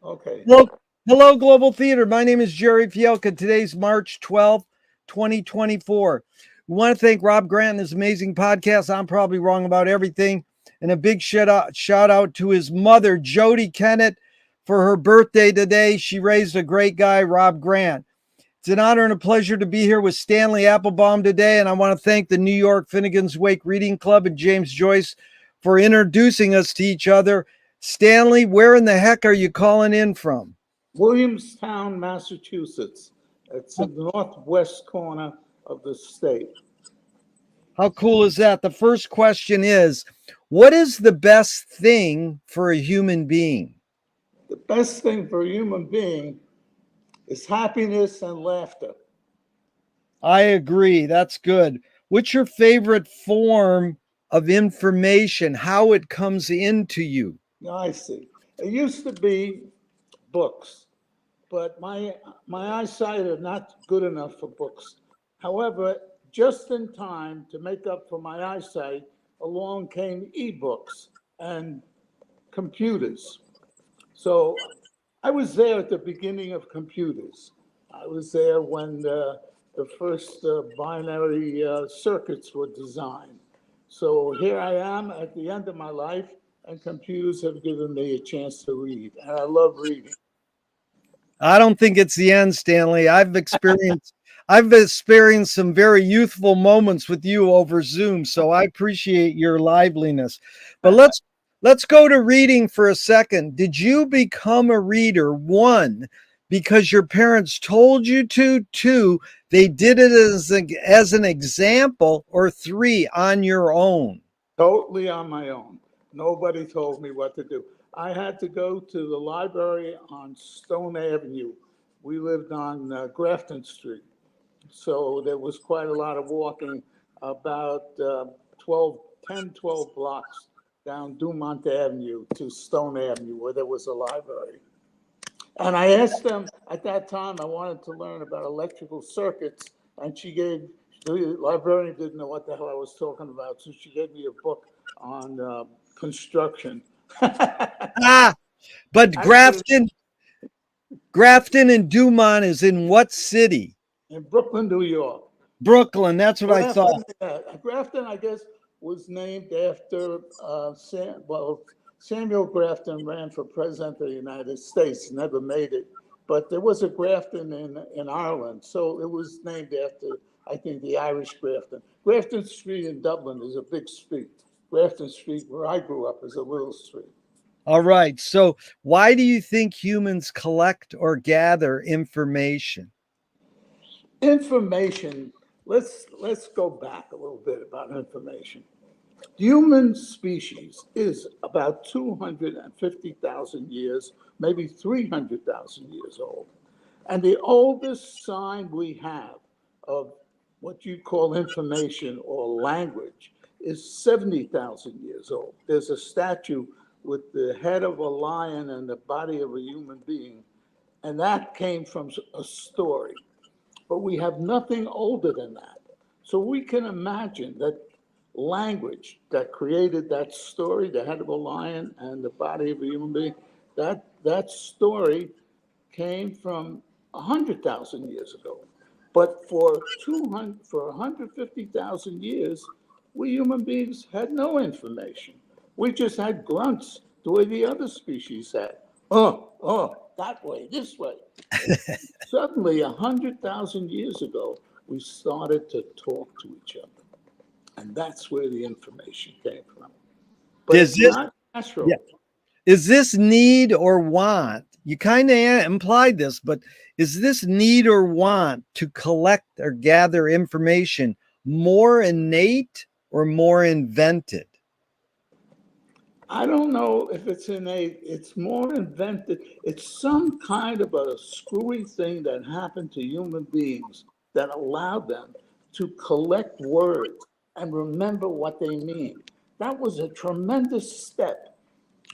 Okay. Hello, hello, Global Theater. My name is Jerry Fielka. Today's March 12th, 2024. We want to thank Rob Grant and his amazing podcast. I'm probably wrong about everything. And a big shout out to his mother, Jodi Kennett, for her birthday today. She raised a great guy, Rob Grant. It's an honor and a pleasure to be here with Stanley Applebaum today. And I want to thank the New York Finnegan's Wake Reading Club and James Joyce for introducing us to each other. Stanley, where in the heck are you calling in from? Williamstown, Massachusetts. It's in the northwest corner of the state. How cool is that? The first question is, what is the best thing for a human being? The best thing for a human being is happiness and laughter. I agree. That's good. What's your favorite form of information, how it comes into you? I see. It used to be books, but my eyesight is not good enough for books. However, just in time to make up for my eyesight, along came ebooks and computers. So I was there at the beginning of computers. I was there when the first binary circuits were designed. So here I am at the end of my life, and computers have given me a chance to read, and I love reading. I don't think it's the end, Stanley. I've experienced some very youthful moments with you over Zoom, so I appreciate your liveliness. But let's go to reading for a second. Did you become a reader? One, because your parents told you to. Two, they did it as an example. Or three, on your own? Totally on my own. Nobody told me what to do. I had to go to the library on Stone Avenue. We lived on Grafton Street. So there was quite a lot of walking, about 12 blocks down Dumont Avenue to Stone Avenue, where there was a library. And I asked them at that time, I wanted to learn about electrical circuits, and the librarian didn't know what the hell I was talking about, so she gave me a book on construction. But Grafton and Dumont is in what city? In Brooklyn, New York. Brooklyn, that's what I thought. Grafton, I guess, was named after Samuel Grafton ran for president of the United States, never made it. But there was a Grafton in Ireland, so it was named after, I think, the Irish Grafton. Grafton Street in Dublin is a big street. Grafton Street, where I grew up, is a little street. All right. So why do you think humans collect or gather information? Information, let's go back a little bit about information. The human species is about 250,000 years, maybe 300,000 years old. And the oldest sign we have of what you call information or language is 70,000 years old. There's a statue with the head of a lion and the body of a human being, and that came from a story. But we have nothing older than that. So we can imagine that language that created that story, the head of a lion and the body of a human being, that story came from 100,000 years ago. But for 150,000 years, we human beings had no information. We just had grunts the way the other species had. That way, this way. Suddenly, 100,000 years ago, we started to talk to each other. And that's where the information came from. But it's not natural. Yeah. Is this need or want? You kind of implied this, but is this need or want to collect or gather information more innate or more invented? I don't know if it's innate. It's more invented. It's some kind of a screwy thing that happened to human beings that allowed them to collect words and remember what they mean. That was a tremendous step,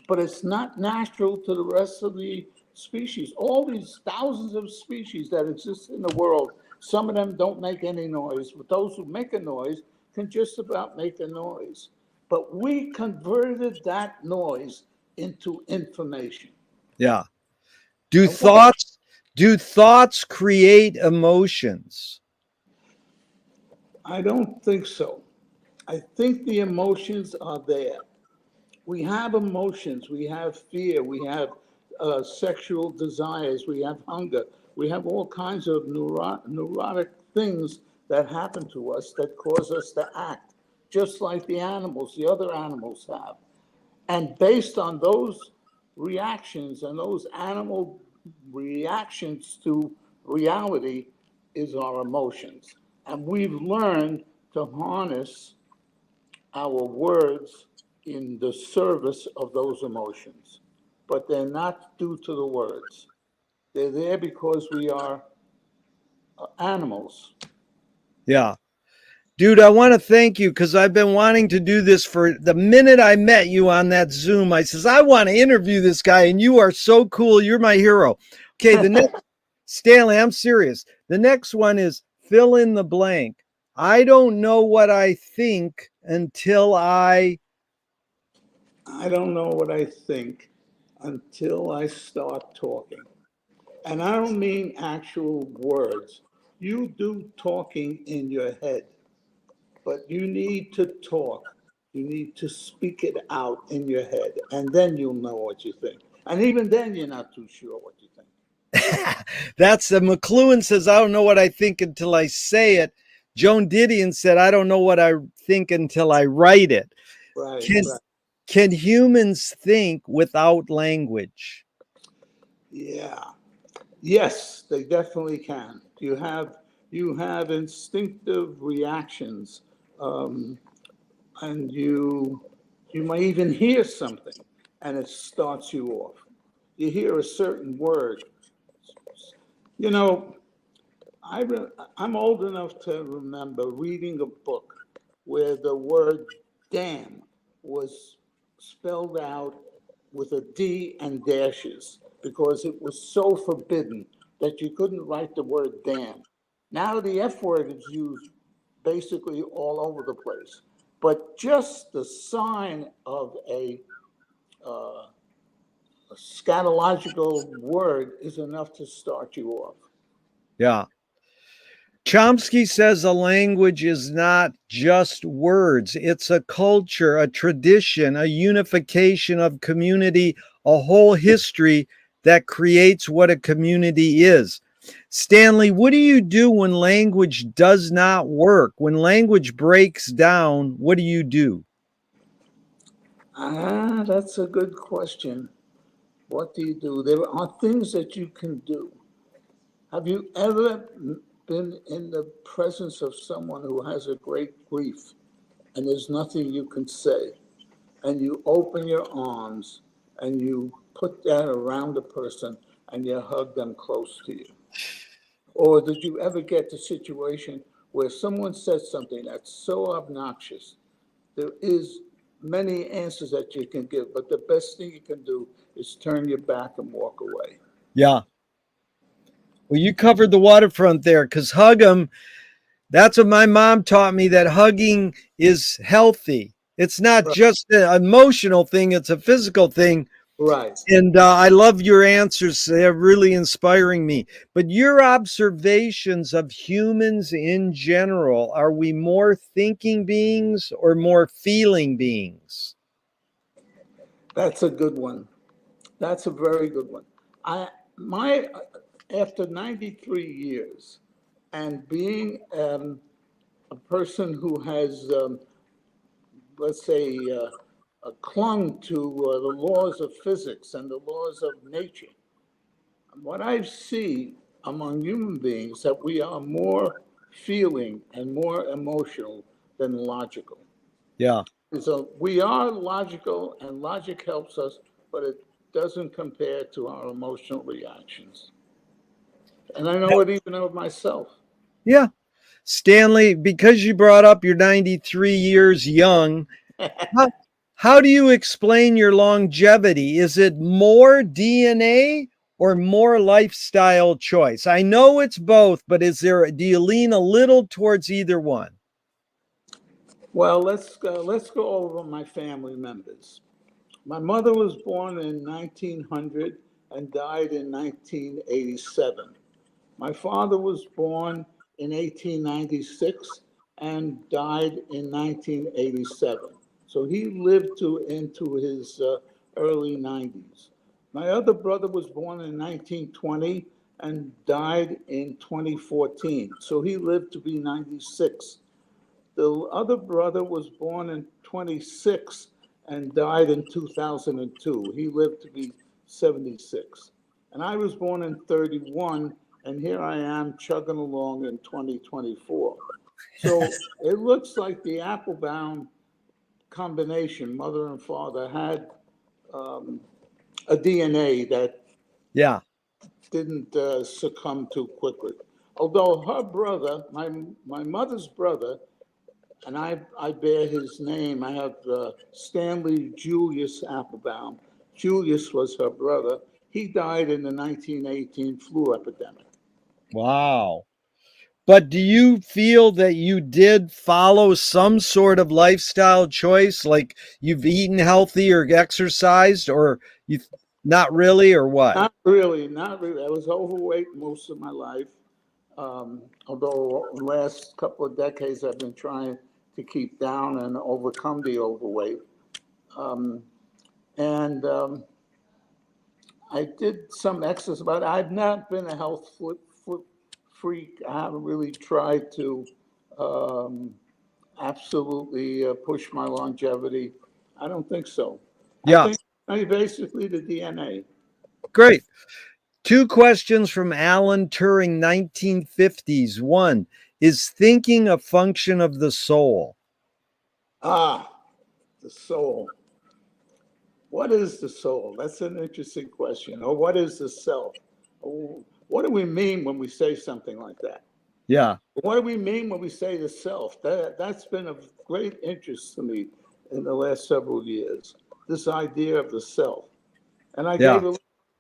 but it's not natural to the rest of the species. All these thousands of species that exist in the world, some of them don't make any noise, but those who make a noise can just about make a noise. But we converted that noise into information. Yeah. Do And what thoughts create emotions? I don't think so. I think the emotions are there. We have emotions. We have fear. We have sexual desires. We have hunger. We have all kinds of neurotic things that happen to us that cause us to act, just like the other animals have. And based on those reactions and those animal reactions to reality is our emotions. And we've learned to harness our words in the service of those emotions. But they're not due to the words. They're there because we are animals. Yeah. Dude, I want to thank you because I've been wanting to do this for the minute I met you on that Zoom. I says, I want to interview this guy, and you are so cool. You're my hero. Okay, the next, Stanley, I'm serious. The next one is fill in the blank. I don't know what I think until I don't know what I think until I start talking. And I don't mean actual words. You do talking in your head, but you need to talk. You need to speak it out in your head, and then you'll know what you think. And even then, you're not too sure what you think. That's the McLuhan says, I don't know what I think until I say it. Joan Didion said, I don't know what I think until I write it. Right, Can right. can humans think without language? Yeah. Yes, they definitely can. You have instinctive reactions, um, and you might even hear something, and it starts you off. You hear a certain word. You know, I'm old enough to remember reading a book where the word damn was spelled out with a D and dashes because it was so forbidden that you couldn't write the word damn. Now the F word is used basically all over the place. But just the sign of a scatological word is enough to start you off. Yeah. Chomsky says a language is not just words, it's a culture, a tradition, a unification of community, a whole history that creates what a community is. Stanley, what do you do when language does not work? When language breaks down, what do you do? That's a good question. What do you do? There are things that you can do. Have you ever been in the presence of someone who has a great grief and there's nothing you can say? And you open your arms and you put that around the person and you hug them close to you? Or did you ever get the situation where someone says something that's so obnoxious? There is many answers that you can give, but the best thing you can do is turn your back and walk away. Yeah. Well, you covered the waterfront there because hug them. That's what my mom taught me, that hugging is healthy. It's not Right. just an emotional thing, it's a physical thing. Right. And I love your answers. They're really inspiring me. But your observations of humans in general, are we more thinking beings or more feeling beings? That's a good one. That's a very good one. I my After 93 years and being a person who has, let's say, clung to the laws of physics and the laws of nature, what I see among human beings that we are more feeling and more emotional than logical. Yeah. So we are logical, and logic helps us, but it doesn't compare to our emotional reactions. And I know it even of myself. Yeah. Stanley, because you brought up you're 93 years young, how, how do you explain your longevity? Is it more DNA or more lifestyle choice? I know it's both, but do you lean a little towards either one? Well, let's go over my family members. My mother was born in 1900 and died in 1987. My father was born in 1896 and died in 1987. So he lived into his early 90s. My other brother was born in 1920 and died in 2014. So he lived to be 96. The other brother was born in 26 and died in 2002. He lived to be 76. And I was born in 31, and here I am chugging along in 2024. So it looks like the Applebaum combination, mother and father, had a DNA that Yeah. didn't succumb too quickly. Although her brother, my mother's brother, and I bear his name. I have Stanley Julius Applebaum. Julius was her brother. He died in the 1918 flu epidemic. Wow. But do you feel that you did follow some sort of lifestyle choice, like you've eaten healthy or exercised, or you not really, or what? Not really, not really. I was overweight most of my life. Although the last couple of decades I've been trying to keep down and overcome the overweight. And I did some exercise, but I've not been a health freak. I haven't really tried to absolutely push my longevity. I don't think so. Yeah. I think basically the DNA. Great. 2 questions from Alan Turing, 1950s. 1, is thinking a function of the soul? Ah, the soul. What is the soul? That's an interesting question. Or what is the self? What do we mean when we say something like that? Yeah. What do we mean when we say the self? That's been of great interest to me in the last several years, this idea of the self. And I Yeah.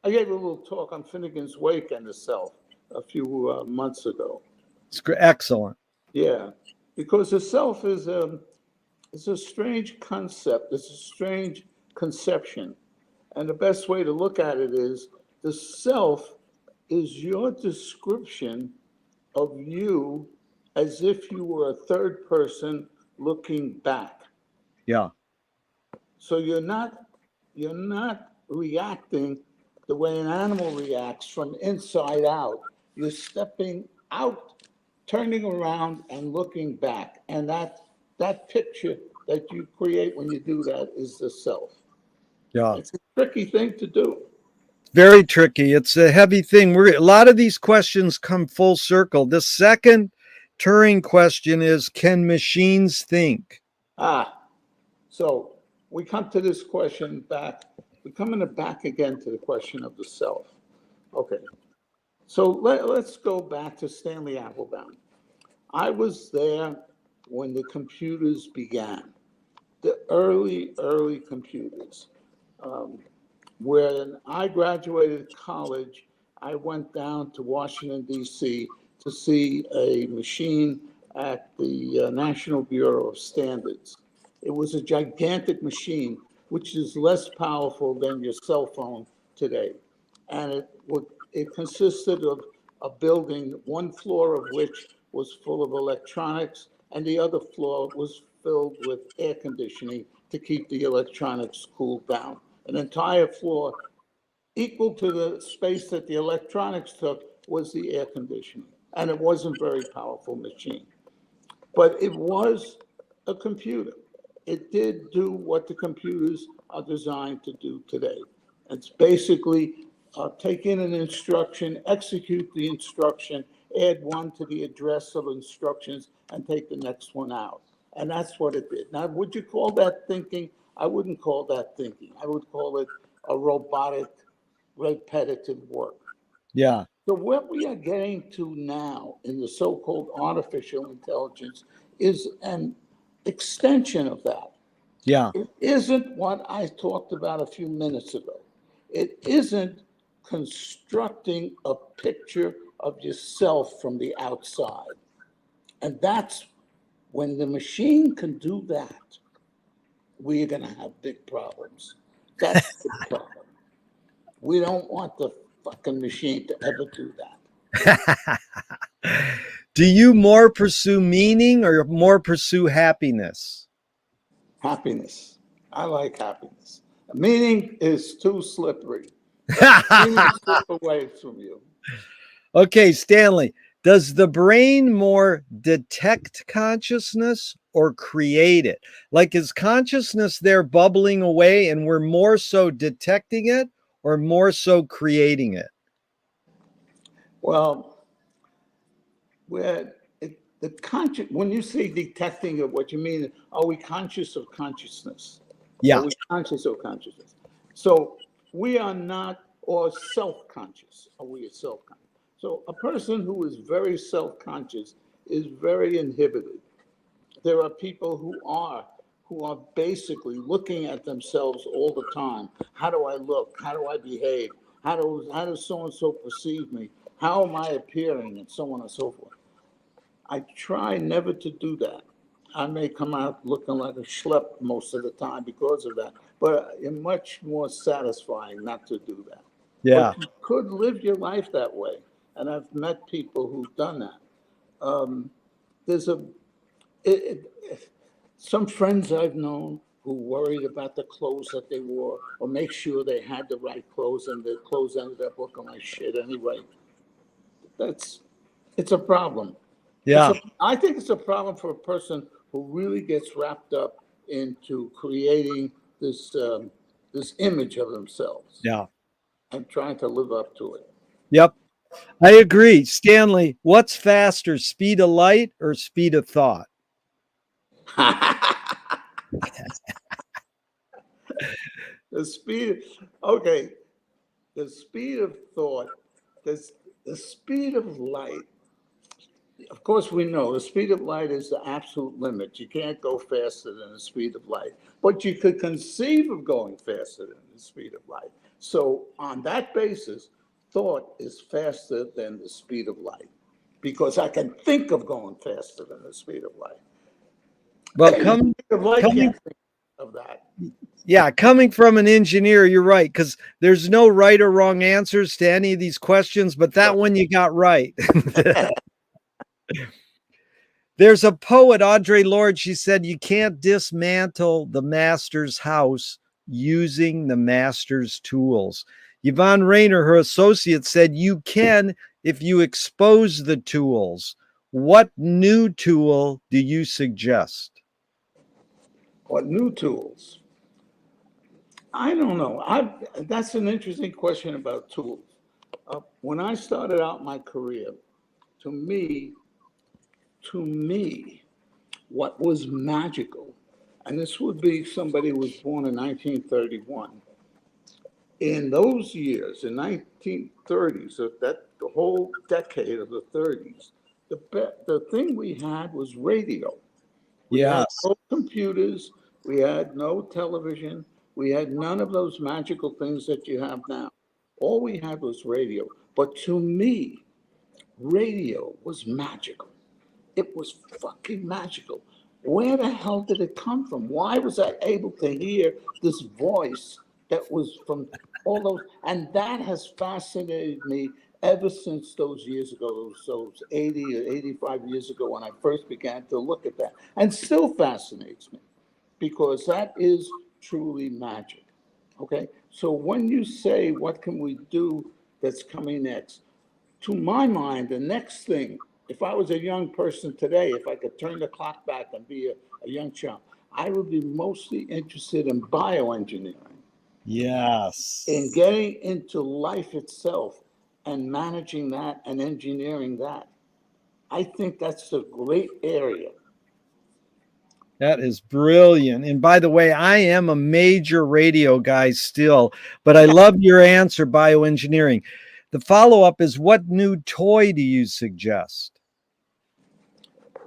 gave a little talk on Finnegan's Wake and the self a few months ago. It's excellent. Yeah, because the self is a strange concept. It's a strange conception. And the best way to look at it is the self is your description of you as if you were a third person looking back. Yeah. So you're not reacting the way an animal reacts from inside out. You're stepping out, turning around and looking back. And that picture that you create when you do that is the self. Yeah. It's a tricky thing to do. Very tricky. It's a heavy thing. A lot of these questions come full circle. The second Turing question is, can machines think? So we come to this question back. We're coming back again to the question of the self. Okay. So let's go back to Stanley Applebaum. I was there when the computers began, the early computers. When I graduated college, I went down to Washington, D.C. to see a machine at the National Bureau of Standards. It was a gigantic machine, which is less powerful than your cell phone today. And it consisted of a building, one floor of which was full of electronics, and the other floor was filled with air conditioning to keep the electronics cooled down. An entire floor equal to the space that the electronics took was the air conditioning. And it wasn't a very powerful machine. But it was a computer. It did do what the computers are designed to do today. It's basically take in an instruction, execute the instruction, add one to the address of instructions, and take the next one out. And that's what it did. Now, would you call that thinking? I wouldn't call that thinking. I would call it a robotic, repetitive work. Yeah. So what we are getting to now in the so-called artificial intelligence is an extension of that. Yeah. It isn't what I talked about a few minutes ago. It isn't constructing a picture of yourself from the outside. And that's when the machine can do that, we're going to have big problems. That's the problem. We don't want the fucking machine to ever do that. Do you more pursue meaning or more pursue happiness? Happiness. I like happiness. Meaning is too slippery. Meaning slip away from you. Okay, Stanley, does the brain more detect consciousness or create it? Like, is consciousness there bubbling away and we're more so detecting it or more so creating it? Well, the conscious, when you say detecting it, what you mean, are we conscious of consciousness? Yeah. Are we conscious of consciousness? So we are not, or self-conscious. Are we self-conscious? So a person who is very self-conscious is very inhibited. There are people who are basically looking at themselves all the time. How do I look? How do I behave? How does so and so perceive me? How am I appearing? And so on and so forth. I try never to do that. I may come out looking like a schlep most of the time because of that, but it's much more satisfying not to do that. Yeah. But you could live your life that way, and I've met people who've done that. There's a some friends I've known who worried about the clothes that they wore or make sure they had the right clothes and their clothes ended up looking like shit anyway. It's a problem. Yeah. I think it's a problem for a person who really gets wrapped up into creating this image of themselves Yeah. and trying to live up to it. Yep. I agree. Stanley, what's faster, speed of light or speed of thought? The speed, okay, the speed of thought, the speed of light. Of course, we know the speed of light is the absolute limit. You can't go faster than the speed of light, but you could conceive of going faster than the speed of light. So, on that basis, thought is faster than the speed of light because I can think of going faster than the speed of light. Well, The speed of light coming can't think of that. yeah, coming from an engineer, you're right, because there's no right or wrong answers to any of these questions, but that one you got right. There's a poet, Audre Lorde, she said, you can't dismantle the master's house using the master's tools. Yvonne Rayner, her associate, said, you can if you expose the tools. What new tool do you suggest? What new tools? I don't know. That's an interesting question about tools. When I started out my career, to me, to me, what was magical, and this would be somebody who was born in 1931. In those years, in 1930s, the whole decade of the 30s, the thing we had was radio. We had Yes. no computers, we had no television, we had none of those magical things that you have now. All we had was radio. But to me, radio was magical. It was fucking magical. Where the hell did it come from? Why was I able to hear this voice that was from all those? And that has fascinated me ever since those years ago, those 80 or 85 years ago when I first began to look at that. And still fascinates me because that is truly magic. Okay? So when you say, what can we do that's coming next? To my mind, the next thing, if I was a young person today, if I could turn the clock back and be a young child, I would be mostly interested in bioengineering, Yes. in getting into life itself and managing that and engineering that. I think that's a great area. That is brilliant. And by the way, I am a major radio guy still, but I love your answer, bioengineering. The follow up is, what new toy do you suggest?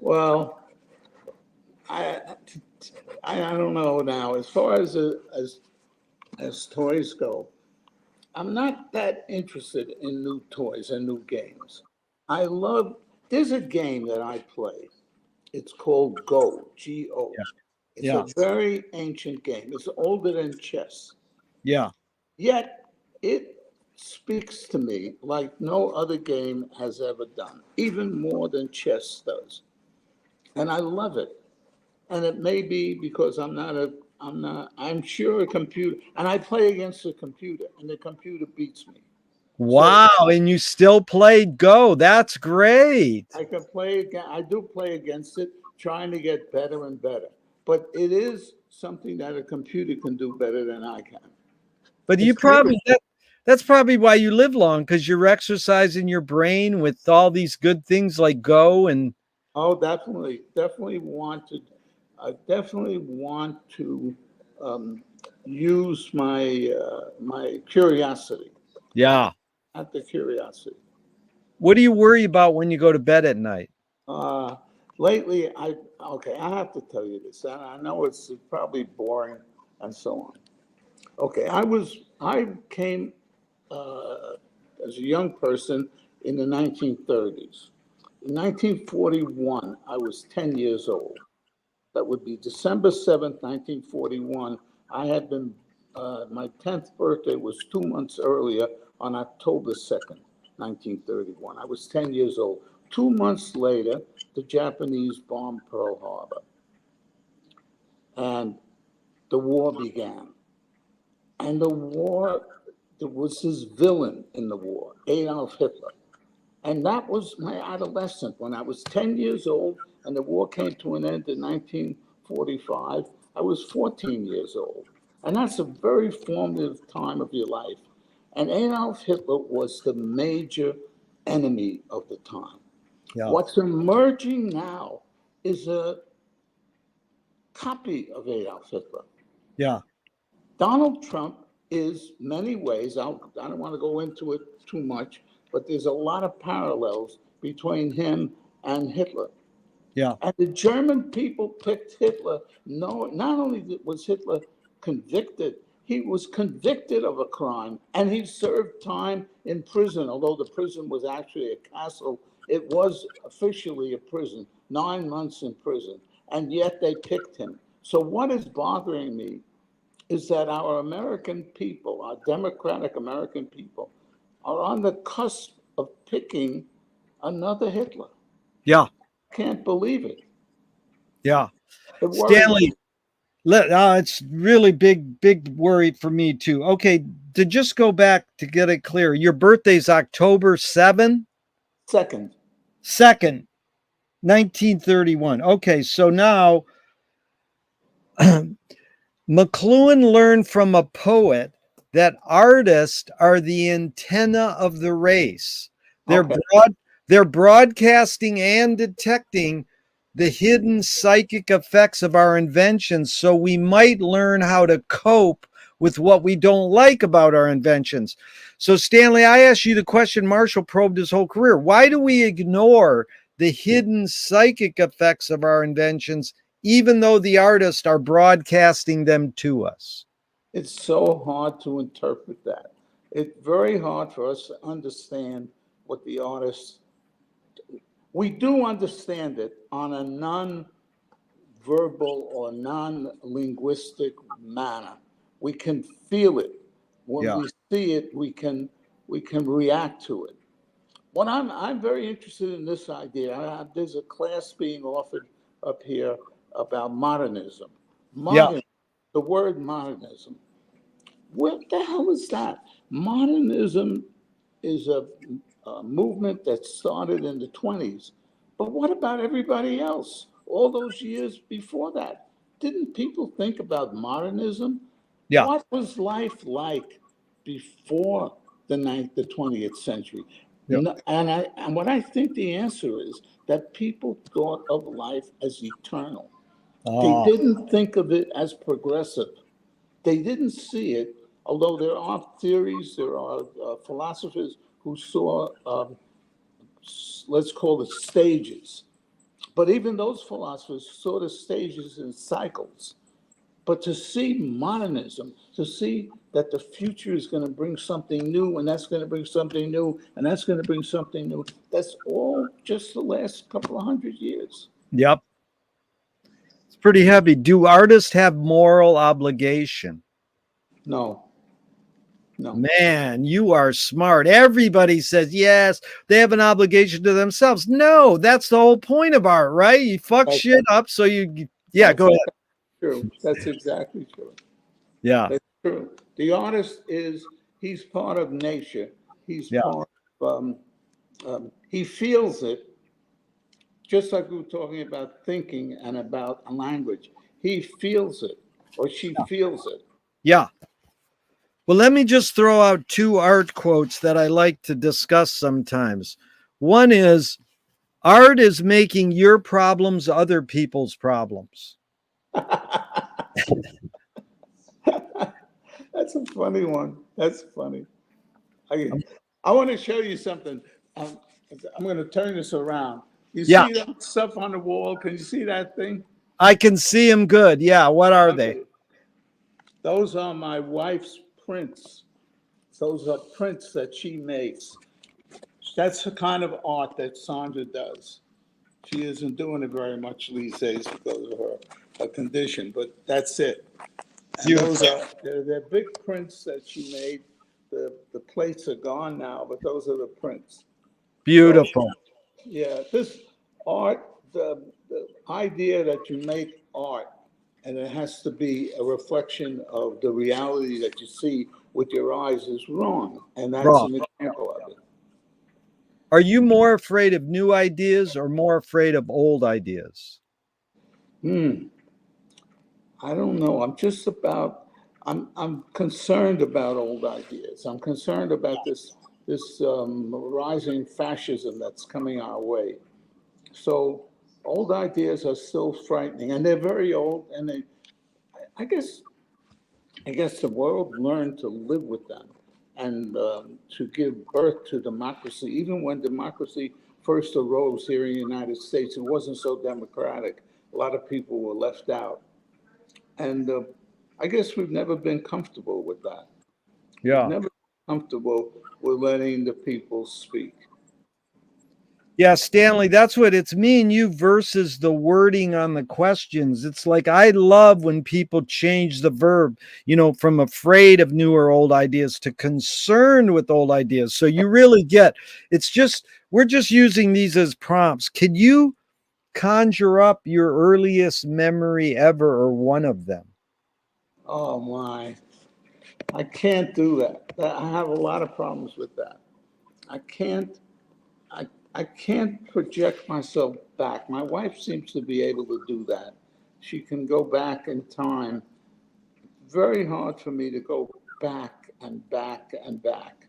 Well, I I don't know now. As far as toys go, I'm not that interested in new toys and new games. I love, there's a game that I play. It's called Go, Go. It's Yeah. a very ancient game. It's older than chess. Yeah. Yet it speaks to me like no other game has ever done, even more than chess does. And I love it. And it may be because I'm sure a computer, and I play against a computer, and the computer beats me. Wow. And you still played Go. That's great. I can play again. I do play against it, trying to get better and better. But it is something that a computer can do better than I can. But you It's probably, that's probably why you live long, because you're exercising your brain with all these good things like Go and. Oh, definitely, definitely want to. I definitely want to use my curiosity. Yeah. Not the curiosity. What do you worry about when you go to bed at night? Uh, Lately, I have to tell you this, and I know it's probably boring and so on. Okay, I came as a young person in the 1930s. In 1941, I was 10 years old. That would be December 7th, 1941. I had been, my 10th birthday was 2 months earlier on October 2nd, 1931. I was 10 years old. 2 months later, the Japanese bombed Pearl Harbor, and the war began. And the war, there was this villain in the war, Adolf Hitler. And that was my adolescence. When I was 10 years old and the war came to an end in 1945, I was 14 years old. And that's a very formative time of your life. And Adolf Hitler was the major enemy of the time. Yeah. What's emerging now is a copy of Adolf Hitler. Yeah. Donald Trump is many ways, I don't want to go into it too much, but there's a lot of parallels between him and Hitler. Yeah. And the German people picked Hitler. No, not only was Hitler convicted, he was convicted of a crime and he served time in prison. Although the prison was actually a castle, it was officially a prison, 9 months in prison, and yet they picked him. So what is bothering me is that our American people, our democratic American people, are on the cusp of picking another Hitler. Yeah. Can't believe it. Yeah. It worries Stanley, it's really big worry for me too. Okay, to just go back to get it clear, your birthday's October 7th? second. 2nd, 1931. Okay, so now McLuhan learned from a poet that artists are the antenna of the race. They're Okay. they're broadcasting and detecting the hidden psychic effects of our inventions, so we might learn how to cope with what we don't like about our inventions. So, Stanley, I asked you the question Marshall probed his whole career. Why do we ignore the hidden psychic effects of our inventions, even though the artists are broadcasting them to us? It's so hard to interpret that. It's very hard for us to understand what the artists. We do understand it on a non-verbal or non-linguistic manner. We can feel it. When we see it, we can react to it. What I'm very interested in this idea. There's a class being offered up here about modernism. Yeah. The word modernism. What the hell is that? Modernism is a movement that started in the 20s. But what about everybody else? All those years before that, didn't people think about modernism? Yeah. What was life like before the 20th century? Yeah. And what I think the answer is that people thought of life as eternal. They didn't think of it as progressive. They didn't see it, although there are theories, there are philosophers who saw, let's call it stages. But even those philosophers saw the stages in cycles. But to see modernism, to see that the future is going to bring something new, and that's going to bring something new, and that's going to bring something new, that's all just the last couple of 100 years. Yep. It's pretty heavy. Do artists have moral obligation? No. No. Man, you are smart. Everybody says yes, they have an obligation to themselves. No, that's the whole point of art, right? You fuck That's, shit up so you, yeah, that's go ahead. true. That's exactly true. Yeah, That's true. The artist he's part of nature. He's yeah, part of, he feels it, just like we were talking about thinking and about a language. He feels it, or she feels it. yeah. Well, let me just throw out two art quotes that I like to discuss sometimes. One is art is making your problems other people's problems. That's a funny one. That's funny. I want to show you something. Um, I'm going to turn this around. You Yeah, see that stuff on the wall? Can you see that thing? I can see them good. Yeah, what are they? Okay. Those are my wife's prints. Those are prints that she makes. That's the kind of art that Sandra does. She isn't doing it very much these days because of her condition, but that's it. And those Beautiful. are they're big prints that she made. The plates are gone now, but those are the prints. So Beautiful. yeah, this art, the idea that you make art and it has to be a reflection of the reality that you see with your eyes is wrong. And that's Wrong. an example of it. Are you more afraid of new ideas or more afraid of old ideas? Hmm. I don't know. I'm concerned about old ideas. I'm concerned about this rising fascism that's coming our way. So old ideas are still frightening, and they're very old. And I guess, I guess the world learned to live with them and to give birth to democracy. Even when democracy first arose here in the United States, it wasn't so democratic. A lot of people were left out. And I guess we've never been comfortable with that. We've Yeah. never been comfortable with letting the people speak. Yeah, Stanley, that's what it's me and you versus the wording on the questions. It's like I love when people change the verb, from afraid of new or old ideas to concerned with old ideas. So you really get it's just we're just using these as prompts. Can you conjure up your earliest memory ever or one of them? Oh my, I can't do that. I have a lot of problems with that. I can't, I can't project myself back. My wife seems to be able to do that. She can go back in time. Very hard for me to go back and back and back.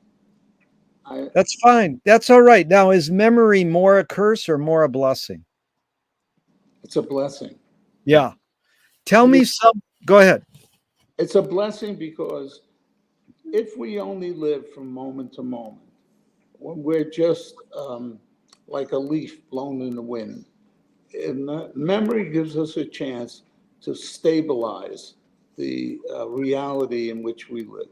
I, That's fine. That's all right. Now, is memory more a curse or more a blessing? it's a blessing. Yeah. Tell It me is, some. Go ahead. it's a blessing because if we only live from moment to moment, when we're just like a leaf blown in the wind, and memory gives us a chance to stabilize the reality in which we live.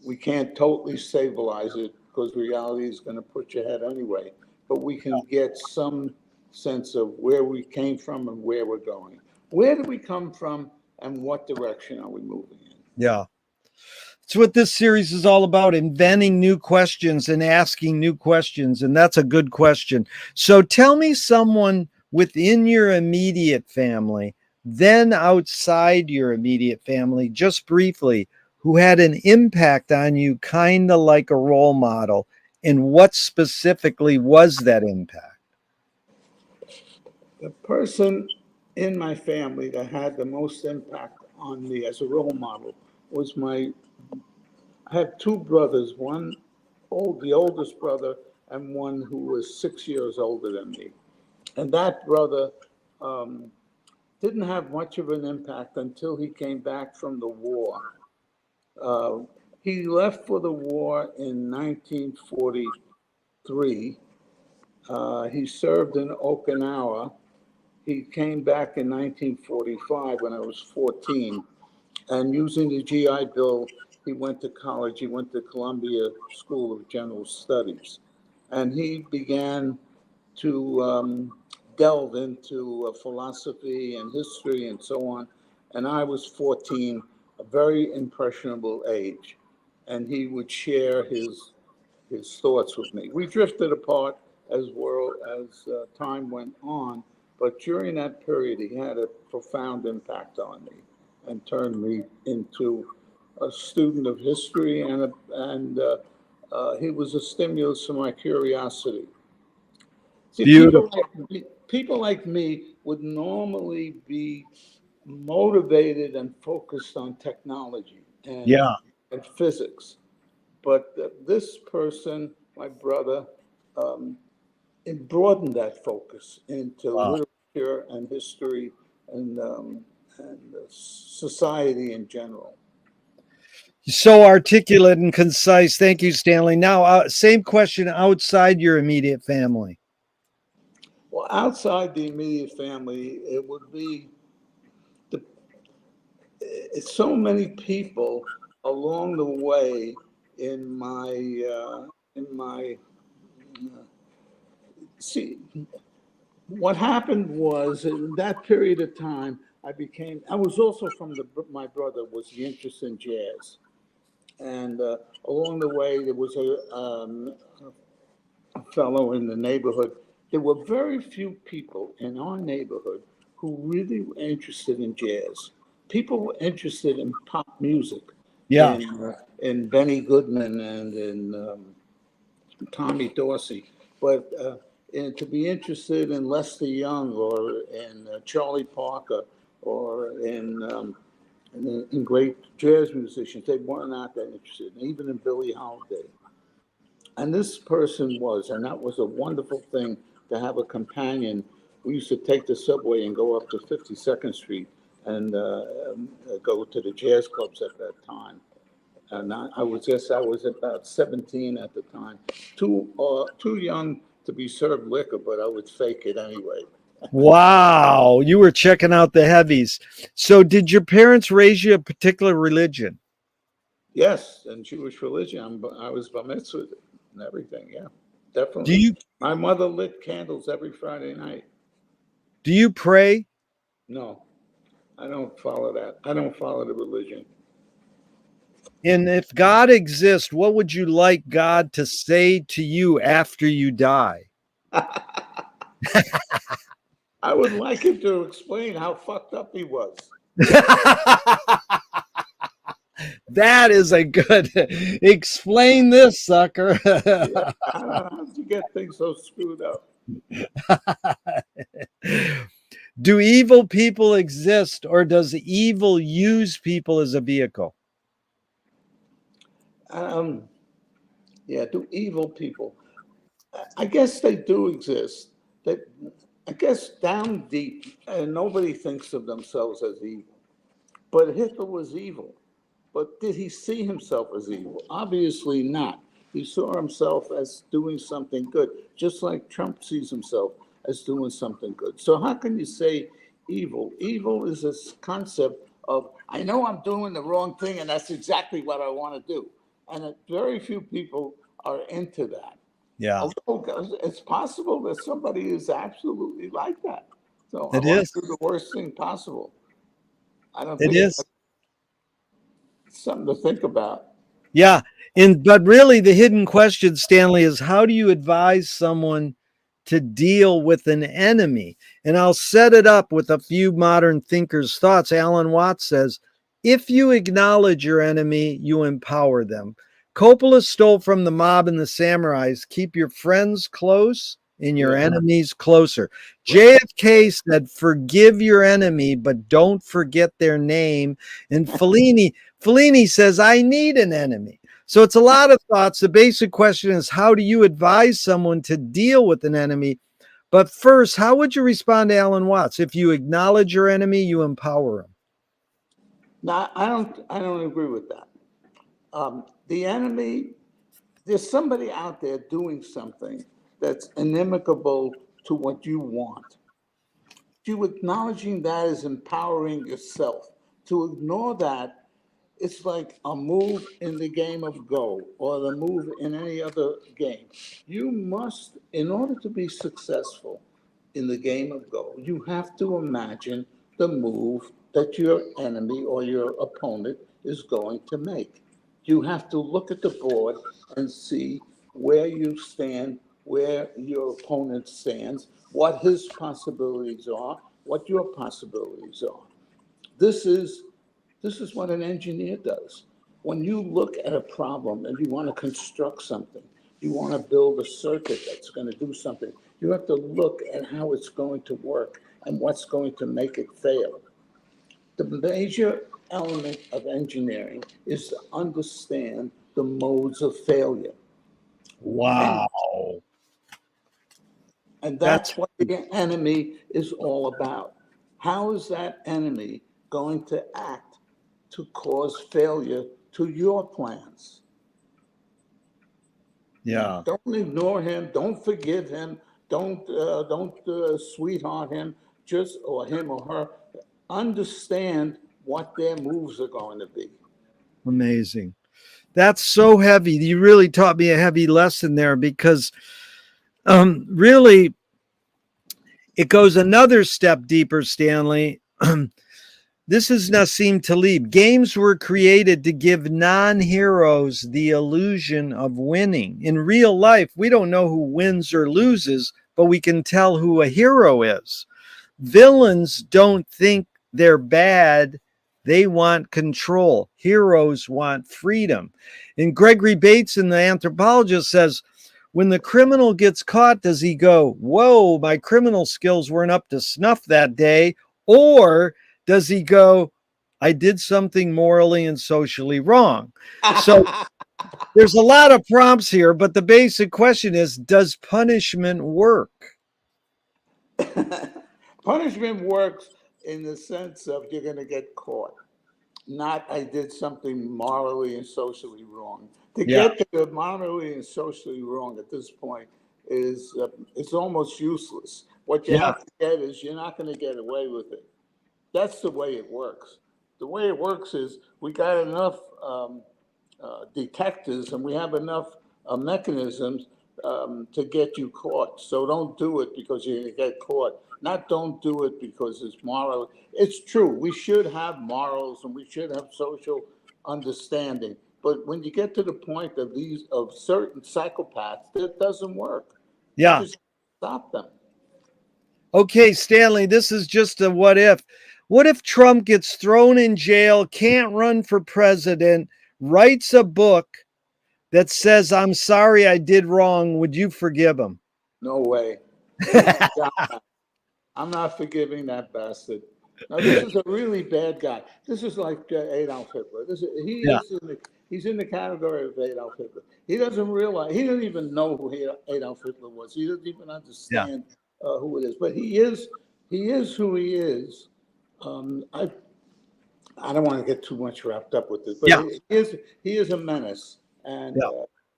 We can't totally stabilize it because reality is going to put your head anyway, but we can get some sense of where we came from and where we're going. Where did we come from and what direction are we moving in? Yeah. It's what this series is all about, inventing new questions and asking new questions. And that's a good question. So tell me someone within your immediate family, then outside your immediate family, just briefly, who had an impact on you, kind of like a role model. And what specifically was that impact? The person in my family that had the most impact on me as a role model was I have two brothers, the oldest brother, and one who was 6 years older than me. And that brother um, didn't have much of an impact until he came back from the war. Uh, he left for the war in 1943. He served in Okinawa. He came back in 1945 when I was 14. And using the GI Bill, he went to college. He went to Columbia School of General Studies. And he began to delve into philosophy and history and so on. And I was 14, a very impressionable age. and he would share his thoughts with me. We drifted apart as time went on, but during that period, he had a profound impact on me and turned me into a student of history, and he was a stimulus to my curiosity. See, Beautiful. people like me would normally be motivated and focused on technology Yeah. and physics. But this person, my brother, um, it broadened that focus into Wow. literature and history and society in general. So articulate and concise. Thank you, Stanley. Now, same question outside your immediate family. Well, outside the immediate family, it would be the, it's so many people along the way in my see what happened was in that period of time I was also my brother was the interest in jazz, and along the way there was a fellow in the neighborhood. There were very few people in our neighborhood who really were interested in jazz. People were interested in pop music, Yeah. in Benny Goodman and in Tommy Dorsey, but and to be interested in Lester Young or in Charlie Parker or in great jazz musicians, they weren't not that interested, even in Billie Holiday. And this person was, and that was a wonderful thing to have a companion. We used to take the subway and go up to 52nd Street and go to the jazz clubs at that time. And I was about 17 at the time, too young to be served liquor, but I would fake it anyway. Wow. You were checking out the heavies. So, did your parents raise you a particular religion? Yes, and Jewish religion. I was bar mitzvah and everything. Yeah, Do definitely. you My mother lit candles every Friday night. do you pray? No, I don't follow that. I don't follow the religion. And if God exists, what would you like God to say to you after you die? I would like him to explain how fucked up he was. That is a good explain this, sucker. Yeah, I don't know how to get things so screwed up. Do evil people exist, or does evil use people as a vehicle? Um, yeah, do evil people? I guess they do exist. They, I guess down deep, and nobody thinks of themselves as evil. But Hitler was evil. But did he see himself as evil? Obviously not. He saw himself as doing something good, just like Trump sees himself as doing something good. So how can you say evil? Evil is this concept of, I know I'm doing the wrong thing, and that's exactly what I want to do. And very few people are into that. Yeah, Although it's possible that somebody is absolutely like that. So I it want is. to do the worst thing possible. I don't It think is. it's something to think about. Yeah. But really the hidden question, Stanley, is how do you advise someone to deal with an enemy? And I'll set it up with a few modern thinkers' thoughts. Alan Watts says, if you acknowledge your enemy, you empower them. Coppola stole from the mob and the samurais, keep your friends close and your Yeah. enemies closer. JFK said, forgive your enemy, but don't forget their name. And Fellini says, I need an enemy. So it's a lot of thoughts. The basic question is, how do you advise someone to deal with an enemy? But first, how would you respond to Alan Watts? If you acknowledge your enemy, you empower him. No, I don't agree with that. The enemy, there's somebody out there doing something that's inimical to what you want. You acknowledging that is empowering yourself. To ignore that, it's like a move in the game of Go or the move in any other game. You must, in order to be successful in the game of Go, you have to imagine the move that your enemy or your opponent is going to make. You have to look at the board and see where you stand, where your opponent stands, what his possibilities are, what your possibilities are. This is what an engineer does. When you look at a problem and you want to construct something, you want to build a circuit that's going to do something, you have to look at how it's going to work and what's going to make it fail. The major element of engineering is to understand the modes of failure. Wow. And that's what the enemy is all about. How is that enemy going to act to cause failure to your plans? Yeah. Don't ignore him. Don't forgive him. Don't sweetheart him. Just or him or her. Understand what their moves are going to be. Amazing. That's so heavy. You really taught me a heavy lesson there, because really it goes another step deeper, Stanley. This is Nassim Taleb. Games were created to give non-heroes the illusion of winning. In real life, we don't know who wins or loses, but we can tell who a hero is. Villains don't think they're bad. They want control. Heroes want freedom. And Gregory Bateson, the anthropologist, says, when the criminal gets caught, does he go, whoa, my criminal skills weren't up to snuff that day? Or does he go, I did something morally and socially wrong? So there's a lot of prompts here, but the basic question is, does punishment work? Punishment works in the sense of you're going to get caught. Not I did something morally and socially wrong. To get to the morally and socially wrong at this point is it's almost useless. What you have to get is you're not going to get away with it. That's the way it works. The way it works is we got enough detectives and we have enough mechanisms to get you caught. So don't do it because you're going to get caught. Not don't do it because it's moral. It's true. We should have morals and we should have social understanding. But when you get to the point of certain psychopaths, that doesn't work. Yeah. You just stop them. Okay, Stanley, this is just a what if. What if Trump gets thrown in jail, can't run for president, writes a book that says, I'm sorry I did wrong? Would you forgive him? No way. I'm not forgiving that bastard. Now, this is a really bad guy. This is like Adolf Hitler. He's in the category of Adolf Hitler. He doesn't realize, he doesn't even know who Adolf Hitler was. He doesn't even understand who it is. But he is who he is. I don't want to get too much wrapped up with this, but he is a menace, and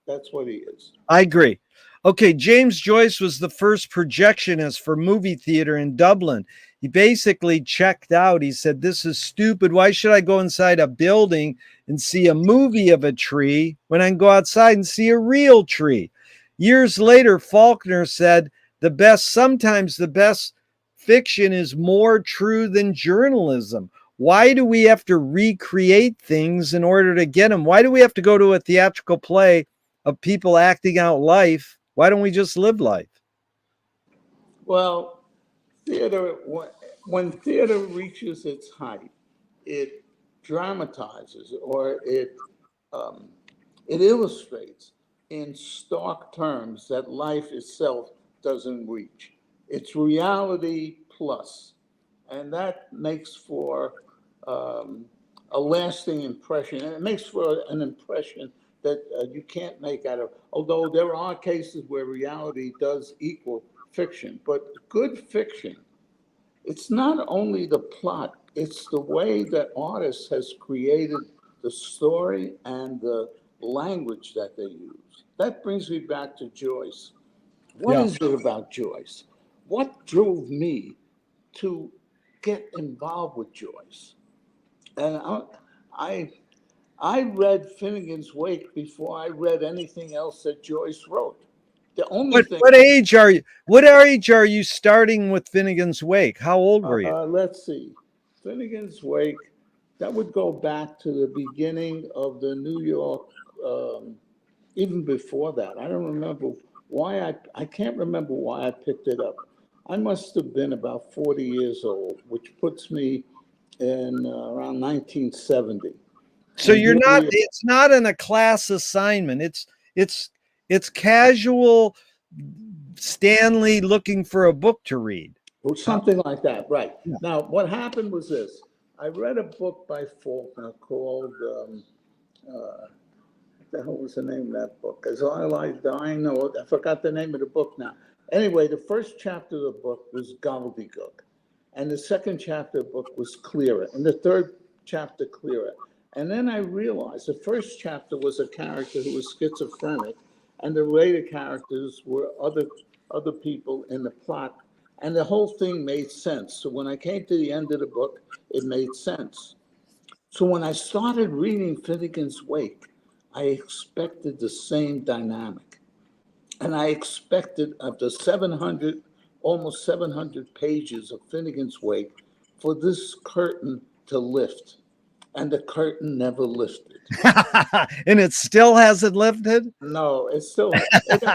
that's what he is. I agree. Okay, James Joyce was the first projectionist for movie theater in Dublin. He basically checked out. He said, this is stupid. Why should I go inside a building and see a movie of a tree when I can go outside and see a real tree? Years later, Faulkner said, sometimes the best fiction is more true than journalism. Why do we have to recreate things in order to get them? Why do we have to go to a theatrical play of people acting out life? Why don't we just live life? Well, theater, when theater reaches its height, it dramatizes or it illustrates in stark terms that life itself doesn't reach. It's reality plus, and that makes for a lasting impression, and it makes for an impression that you can't make out of, although there are cases where reality does equal fiction. But good fiction, it's not only the plot, it's the way that artist has created the story and the language that they use. That brings me back to Joyce. What is it about Joyce? What drove me to get involved with Joyce? And I read Finnegan's Wake before I read anything else that Joyce wrote. The only thing. What age are you? What age are you starting with Finnegan's Wake? How old were you? Let's see. Finnegan's Wake that would go back to the beginning of the New York, even before that. I don't remember why I can't remember why I picked it up. I must have been about 40 years old, which puts me in around 1970. So And you're here not, we it's not in a class assignment. It's casual Stanley looking for a book to read. or something like that, right. Yeah. Now, what happened was this. I read a book by Faulkner called, what the hell was the name of that book? Is Our Life Dying? No, I forgot the name of the book now. Anyway, the first chapter of the book was gobbledygook. And the second chapter of the book was clearer. And the third chapter, clearer. And then I realized the first chapter was a character who was schizophrenic, and the later characters were other people in the plot. And the whole thing made sense. So when I came to the end of the book, it made sense. So when I started reading Finnegan's Wake, I expected the same dynamic. And I expected of the 700, almost 700 pages of Finnegan's Wake for this curtain to lift. And the curtain never lifted. And it still hasn't lifted? No, it's still,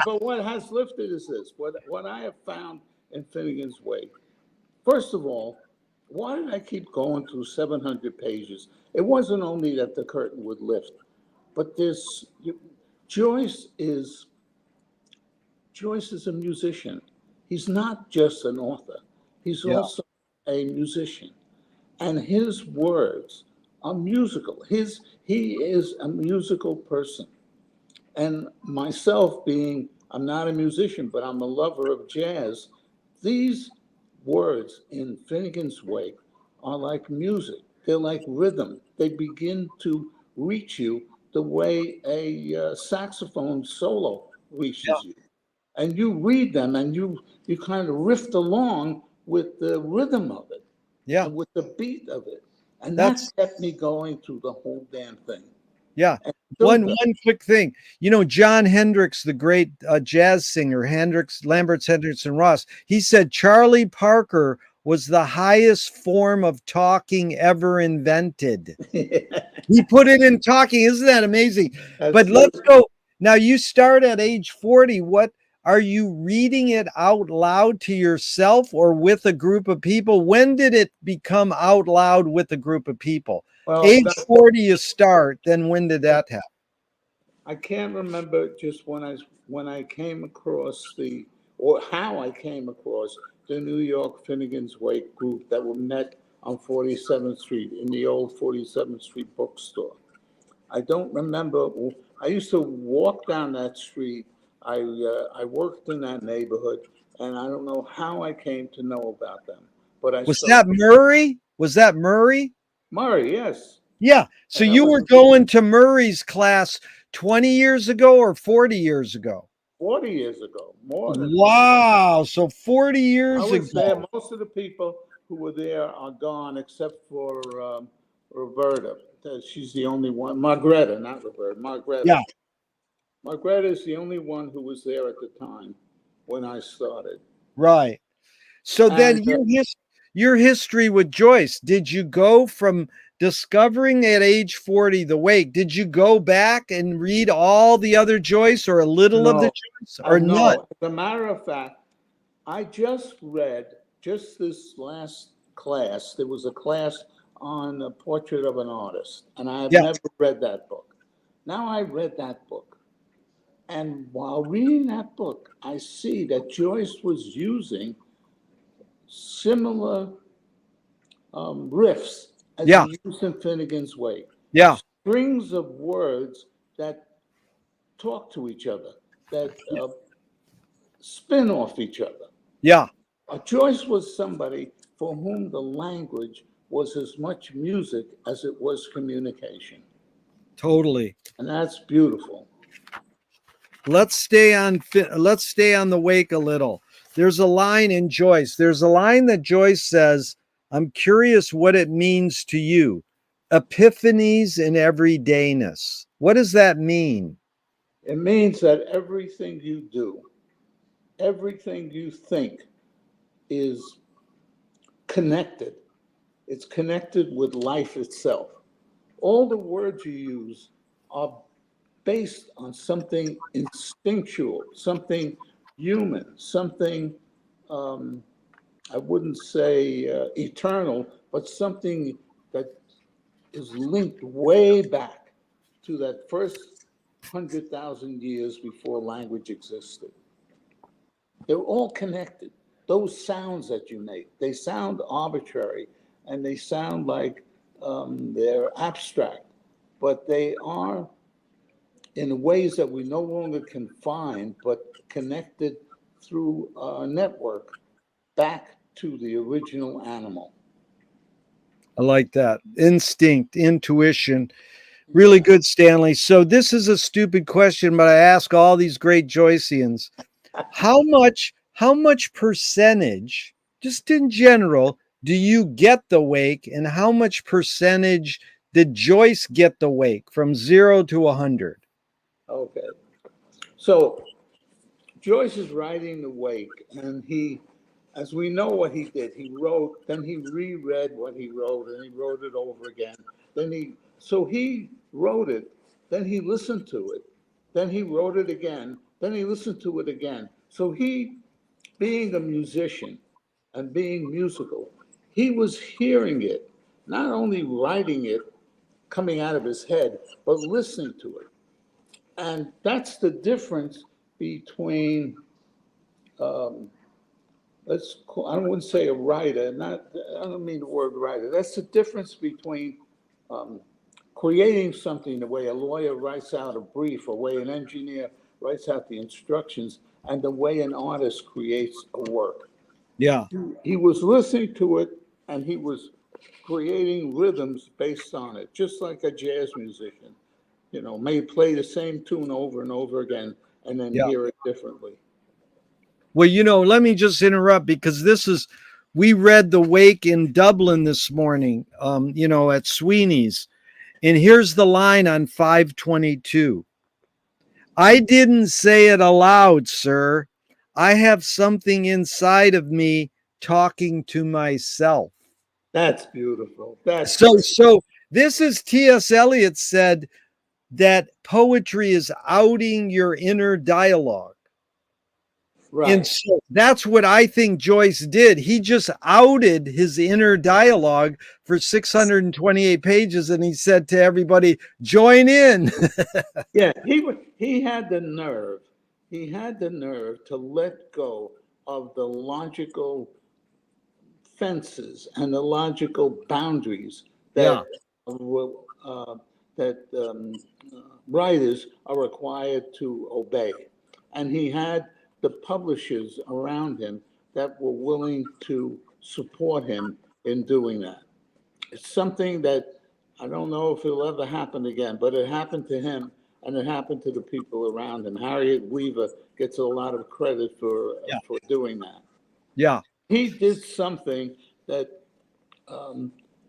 but what has lifted is this. What I have found in Finnegan's Wake, first of all, why did I keep going through 700 pages? It wasn't only that the curtain would lift, but Joyce is a musician. He's not just an author. He's also a musician. And his words are musical. He is a musical person. And myself being, I'm not a musician, but I'm a lover of jazz, these words in Finnegan's Wake are like music. They're like rhythm. They begin to reach you the way a saxophone solo reaches you. And you read them and you kind of riff along with the rhythm of it. Yeah. And with the beat of it. And That's that kept me going through the whole damn thing. yeah. And One quick thing, John Hendricks, the great jazz singer, Lambert's Hendricks and Ross, he said Charlie Parker was the highest form of talking ever invented. He put it in talking. Isn't that amazing? But let's go. Now you start at age 40. What are you reading it out loud to yourself or with a group of people? When did it become out loud with a group of people? Well, age 40 you start, then when did that happen? I can't remember just when I came across or how I came across the New York Finnegan's Wake group that were met on 47th Street in the old 47th Street bookstore. I don't remember. I used to walk down that street. I worked in that neighborhood, and I don't know how I came to know about them. But Was that Murray? Was that Murray? Murray, yes. Yeah. So you were going to Murray's class 20 years ago or 40 years ago? 40 years ago, more than wow. So 40 years I was ago. there. Most of the people who were there are gone, except for Roberta. She's the only one. Margreta, not Roberta. Margreta. Yeah. Margreta is the only one who was there at the time when I started. Right. So then your history with Joyce, did you go from discovering at age 40 the Wake, did you go back and read all the other Joyce or a little of the Joyce or none? As a matter of fact, I just read this last class. There was a class on a portrait of an artist, and I have never read that book. Now I read that book. And while reading that book, I see that Joyce was using similar riffs as he used in Finnegan's Wake. Yeah. Strings of words that talk to each other, that spin off each other. Yeah. Joyce was somebody for whom the language was as much music as it was communication. Totally. And that's beautiful. Let's stay on the Wake a little. There's a line in Joyce. There's a line that Joyce says, I'm curious what it means to you. Epiphanies in everydayness. What does that mean? It means that everything you do, everything you think is connected. It's connected with life itself. all the words you use are based on something instinctual, something human, something, I wouldn't say eternal, but something that is linked way back to that first 100,000 years before language existed. They're all connected. Those sounds that you make, they sound arbitrary and they sound like they're abstract, but they are in ways that we no longer can find, but connected through a network back to the original animal. I like that. Instinct, intuition. Really Yeah. good, Stanley. So this is a stupid question, but I ask all these great Joyceans, how much percentage, just in general, do you get the wake, and how much percentage did Joyce get the wake from 0 to 100? Okay. So Joyce is writing the wake, and he, as we know what he did, he wrote, then he reread what he wrote, and he wrote it over again. So he wrote it, then he listened to it, then he wrote it again, then he listened to it again. So he, being a musician and being musical, he was hearing it, not only writing it coming out of his head, but listening to it. And that's the difference between, I wouldn't say a writer, I don't mean the word writer. That's the difference between creating something the way a lawyer writes out a brief, or way an engineer writes out the instructions, and the way an artist creates a work. Yeah. He was listening to it and he was creating rhythms based on it, just like a jazz musician, may play the same tune over and over again and then Yeah. hear it differently. Well, let me just interrupt, because we read The Wake in Dublin this morning, at Sweeney's. And here's the line on 522. I didn't say it aloud, sir. I have something inside of me talking to myself. That's beautiful. That's So this is T.S. Eliot said that poetry is outing your inner dialogue. And right. so that's what I think Joyce did. He just outed his inner dialogue for 628 pages, and he said to everybody, join in. Yeah, he had the nerve. He had the nerve to let go of the logical fences and the logical boundaries Yeah. that uh, that writers are required to obey. And he had the publishers around him that were willing to support him in doing that. It's something that I don't know if it'll ever happen again, but it happened to him and it happened to the people around him. Harriet Weaver gets a lot of credit Yeah. for doing that. Yeah. He did something that,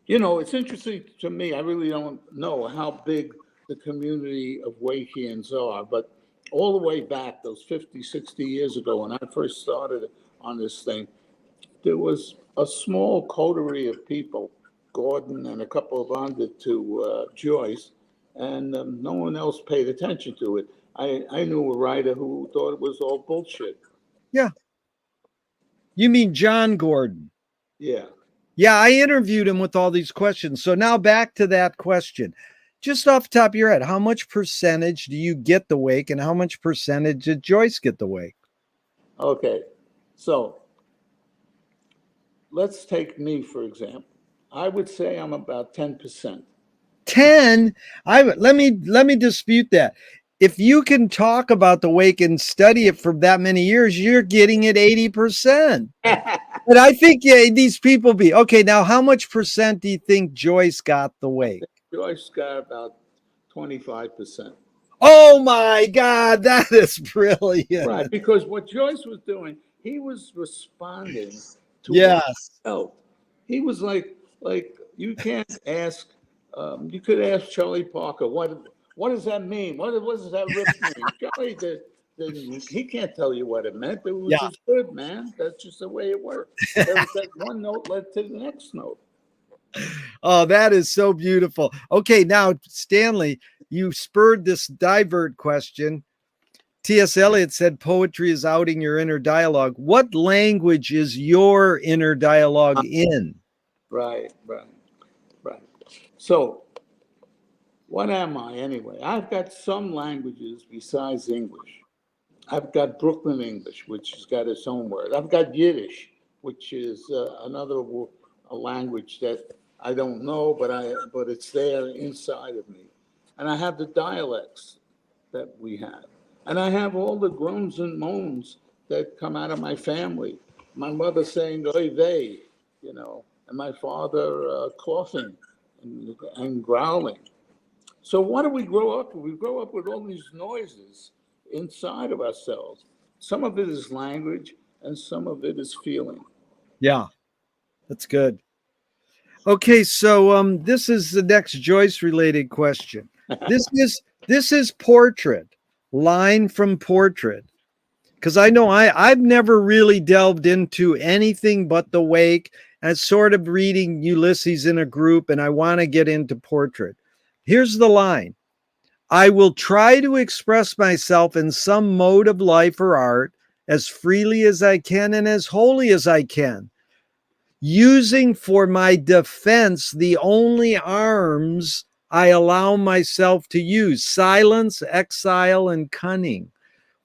it's interesting to me. I really don't know how big the community of Wakeans are, but all the way back, those 50, 60 years ago, when I first started on this thing, there was a small coterie of people, Gordon and a couple of under to Joyce, and no one else paid attention to it. I knew a writer who thought it was all bullshit. Yeah. You mean John Gordon? Yeah. Yeah, I interviewed him with all these questions. So now back to that question. Just off the top of your head, how much percentage do you get the wake, and how much percentage did Joyce get the wake? Okay. So let's take me, for example. I would say I'm about 10%. 10. Let me dispute that. If you can talk about the wake and study it for that many years, you're getting it 80%. But I think these people be okay. Now, how much percent do you think Joyce got the wake? Joyce got about 25%. Oh my God, that is brilliant. Right, because what Joyce was doing, he was responding to what Yes. he felt. He was like you can't ask. You could ask Charlie Parker, what does that mean? What does that riff mean? Charlie, he can't tell you what it meant. It was Yeah. just good, man. That's just the way it worked. That one note led to the next note. Oh, that is so beautiful. Okay, now Stanley, you spurred this divert question. T.S. Eliot said poetry is outing your inner dialogue. What language is your inner dialogue in? Right. So, what am I anyway? I've got some languages besides English. I've got Brooklyn English, which has got its own word. I've got Yiddish, which is another a language that I don't know, but it's there inside of me. And I have the dialects that we have, and I have all the groans and moans that come out of my family. My mother saying "oy vey," and my father coughing and growling. So what do we grow up with? We grow up with all these noises inside of ourselves. Some of it is language and some of it is feeling. Yeah, that's good. Okay, so this is the next Joyce related question. This is portrait, line from portrait. Because I know I've never really delved into anything but the wake and sort of reading Ulysses in a group, and I want to get into portrait. Here's the line. I will try to express myself in some mode of life or art as freely as I can and as wholly as I can, using for my defense the only arms I allow myself to use: silence, exile, and cunning.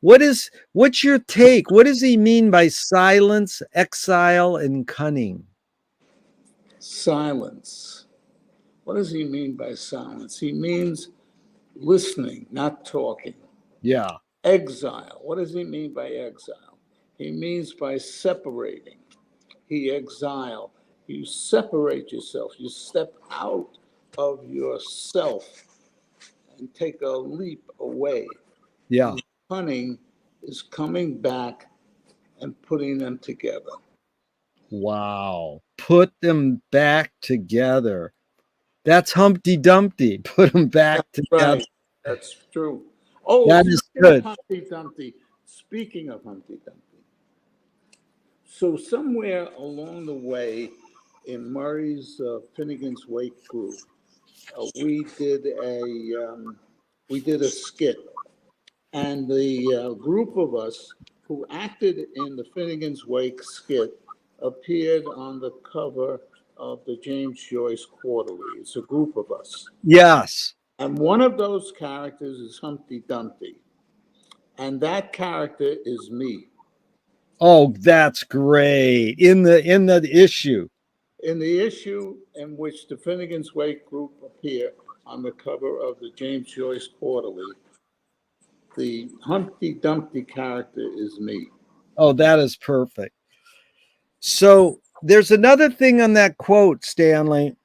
What's your take? What does he mean by silence, exile, and cunning? Silence. What does he mean by silence? He means listening, not talking. Yeah. Exile. What does he mean by exile? He means by separating. He exile. You separate yourself. You step out of yourself and take a leap away. Yeah. And cunning is coming back and putting them together. Wow. Put them back together. That's Humpty Dumpty. Put them back together. Right. That's true. Oh, that is good. Humpty Dumpty. Speaking of Humpty Dumpty. So somewhere along the way in Murray's Finnegan's Wake group, we did a skit, and the group of us who acted in the Finnegan's Wake skit appeared on the cover of the James Joyce Quarterly. It's a group of us. Yes. And one of those characters is Humpty Dumpty. And that character is me. Oh, that's great. In the issue. In the issue in which the Finnegan's Wake group appear on the cover of the James Joyce Quarterly, the Humpty Dumpty character is me. Oh, that is perfect. So there's another thing on that quote, Stanley.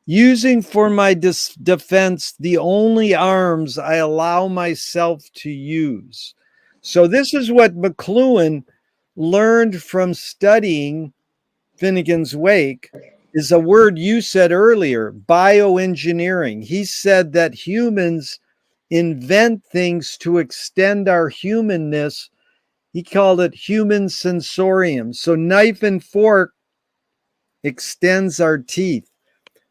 Using for my defense the only arms I allow myself to use. So this is what McLuhan learned from studying Finnegan's Wake, is a word you said earlier, bioengineering. He said that humans invent things to extend our humanness. He called it human sensorium. So knife and fork extends our teeth.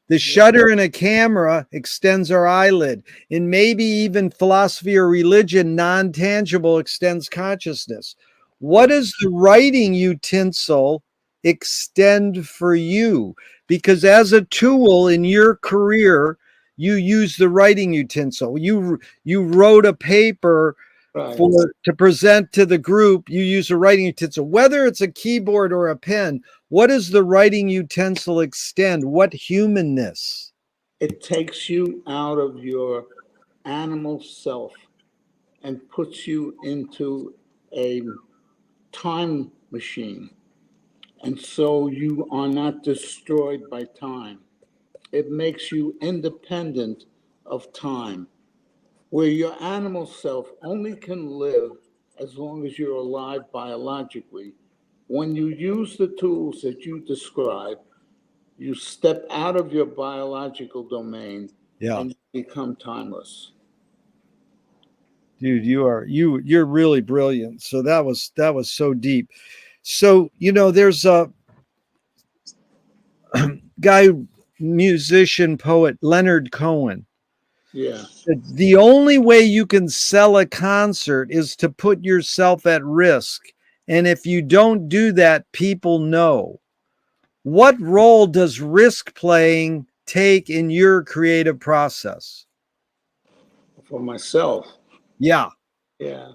The shutter in a camera extends our eyelid. And maybe even philosophy or religion, non-tangible, extends consciousness. What does the writing utensil extend for you? Because as a tool in your career, you use the writing utensil. You wrote a paper to present to the group. You use a writing utensil, whether it's a keyboard or a pen. What does the writing utensil extend? What humanness? It takes you out of your animal self and puts you into a time machine. And so you are not destroyed by time. It makes you independent of time, where your animal self only can live as long as you're alive biologically. When you use the tools that you describe, you step out of your biological domain and become timeless. Dude, you're really brilliant. So that was so deep. So, there's a guy musician poet Leonard Cohen. Yeah. The only way you can sell a concert is to put yourself at risk. And if you don't do that, people know. What role does risk playing take in your creative process? For myself, Yeah. yeah.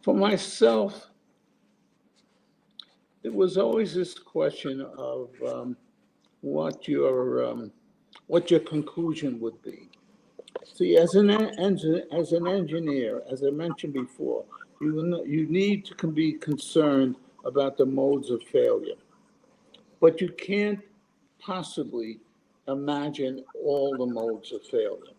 For myself, it was always this question of what your conclusion would be. See, as an engineer, as I mentioned before, you need to be concerned about the modes of failure, but you can't possibly imagine all the modes of failure.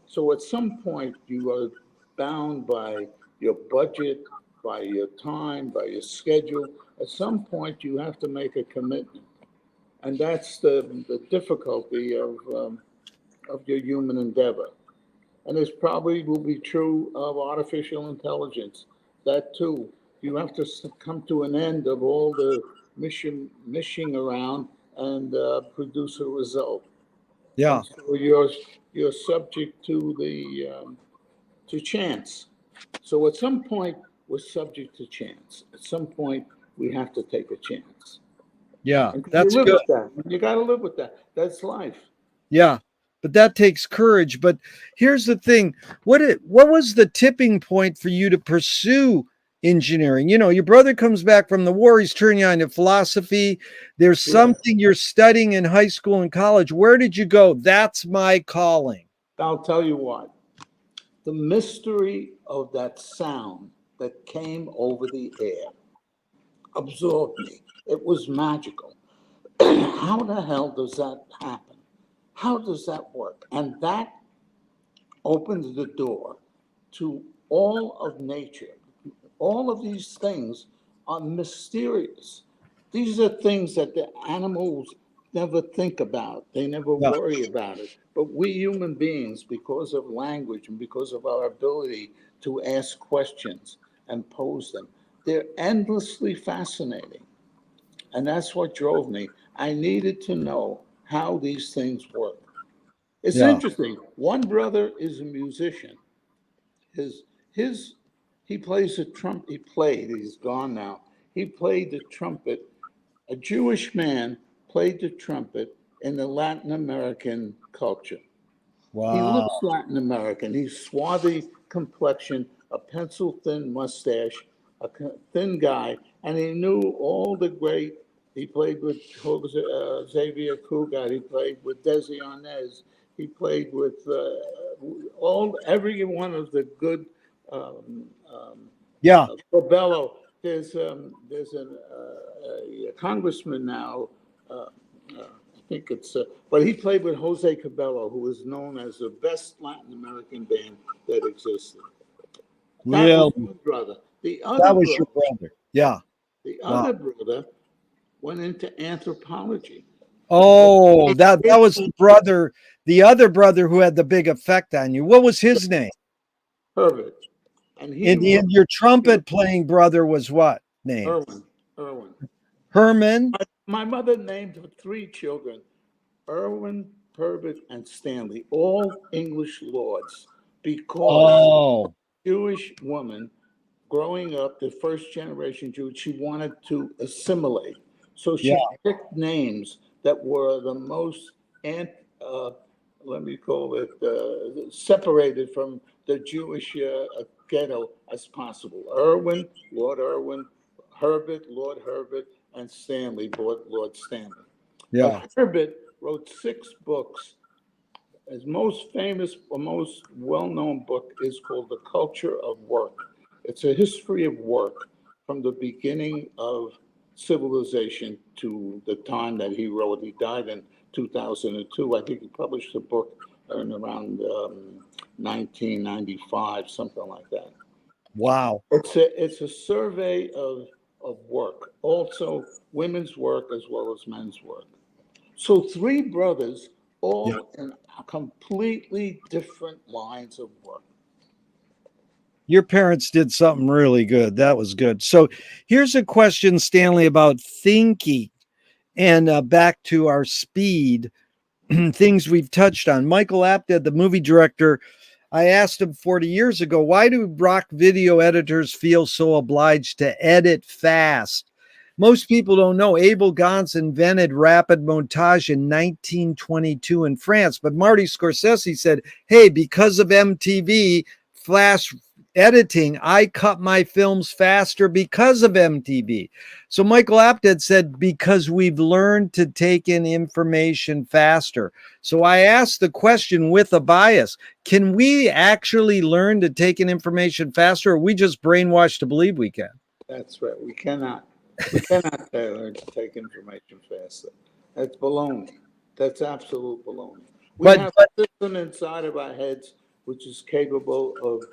So at some point, you are bound by your budget, by your time, by your schedule. At some point, you have to make a commitment. And that's the difficulty of your human endeavor. And this probably will be true of artificial intelligence. That too, you have to come to an end of all the mishing around and produce a result. Yeah. And so you're subject to to chance. So at some point, we're subject to chance. At some point, we have to take a chance. Yeah. And you That's live good. with that. You got to live with that. That's life. Yeah. But that takes courage. But here's the thing. What was the tipping point for you to pursue engineering? You know, your brother comes back from the war, he's turning you on to philosophy. There's Yeah. something you're studying in high school and college. Where did you go? That's my calling. I'll tell you what. The mystery of that sound that came over the air absorbed me. It was magical. How the hell does that happen? How does that work? And that opens the door to all of nature. All of these things are mysterious. These are things that the animals never think about. They never Yeah. worry about it. But we human beings, because of language and because of our ability to ask questions and pose them, they're endlessly fascinating. And that's what drove me. I needed to know how these things work. It's Yeah. interesting. One brother is a musician. His his he plays the trumpet. He played. He's gone now. He played the trumpet. A Jewish man played the trumpet in the Latin American culture. He Wow. looks Latin American. He's swarthy complexion, a pencil thin mustache, a thin guy, and he knew all the great. He played with Xavier Cugat. He played with Desi Arnaz. He played with every one of the good Yeah. Corbello. There's a congressman now. I think but he played with Jose Cabello, who is known as the best Latin American band that existed. That was Really? one brother. That was your brother. Yeah. The Wow. other brother went into anthropology. Oh, that was the other brother who had the big effect on you. What was his name? Herbert. And And your trumpet playing brother was what name? Irwin. Herman. My mother named 3 children, Irwin, Herbert, and Stanley, all English lords, because Jewish woman growing up, the first generation Jew, she wanted to assimilate. So she picked names that were the most, let me call it, separated from the Jewish ghetto as possible. Irwin, Lord Irwin, Herbert, Lord Herbert, and Stanley, Lord Stanley. Yeah. But Herbert wrote 6 books. His most famous or most well-known book is called The Culture of Work. It's a history of work from the beginning of civilization to the time that he wrote. He died in 2002. I think he published the book in around 1995, something like that. Wow. It's a survey of work, also women's work as well as men's work. So 3 brothers, all in completely different lines of work. Your parents did something really good. That was good. So here's a question, Stanley, about thinking. And back to our speed, things we've touched on. Michael Apted, the movie director, I asked him 40 years ago, why do rock video editors feel so obliged to edit fast? Most people don't know Abel Gance invented rapid montage in 1922 in France, but Marty Scorsese said, hey, because of MTV flash editing, I cut my films faster because of MTV. So Michael Apted said, because we've learned to take in information faster. So I asked the question with a bias, can we actually learn to take in information faster, or are we just brainwashed to believe we can? That's right. We cannot. We cannot learn to take information faster. That's baloney. That's absolute baloney. We have a system inside of our heads which is capable of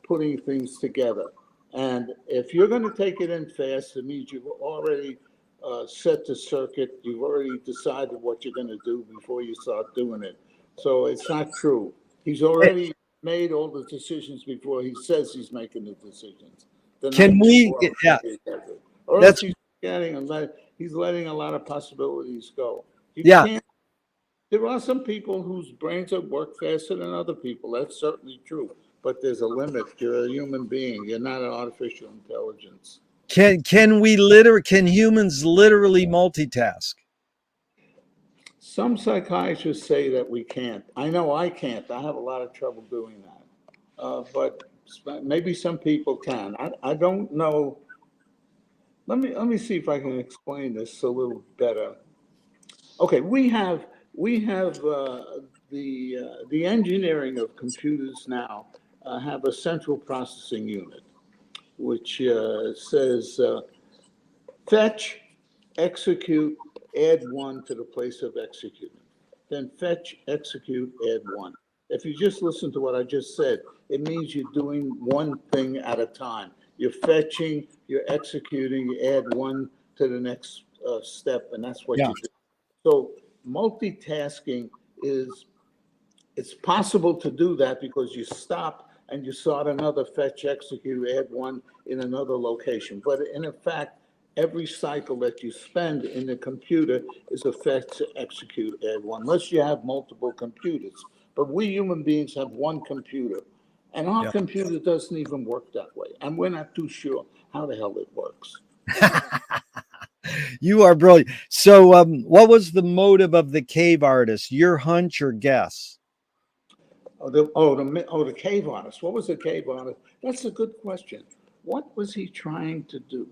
putting things together. And if you're going to take it in fast, it means you've already set the circuit. You've already decided what you're going to do before you start doing it. So it's not true. He's already made all the decisions before he says he's making the decisions. Can we? Yeah, or else he's getting he's letting a lot of possibilities go. You can't. There are some people whose brains work faster than other people. That's certainly true. But there's a limit. You're a human being. You're not an artificial intelligence. Can humans literally multitask? Some psychiatrists say that we can't. I know I can't. I have a lot of trouble doing that. But maybe some people can. I don't know. Let me see if I can explain this a little better. Okay, we have the engineering of computers now have a central processing unit, which says fetch, execute, add one to the place of executing. Then fetch, execute, add one. If you just listen to what I just said, it means you're doing one thing at a time. You're fetching, you're executing, you add one to the next step, and that's what you do. So multitasking it's possible to do that because you stop and you start another fetch, execute, add one in another location. But in fact, every cycle that you spend in the computer is a fetch, execute, add one, unless you have multiple computers. But we human beings have one computer, and our computer doesn't even work that way. And we're not too sure how the hell it works. You are brilliant. So what was the motive of the cave artist? Your hunch or guess? The cave artist. What was the cave artist? That's a good question. What was he trying to do?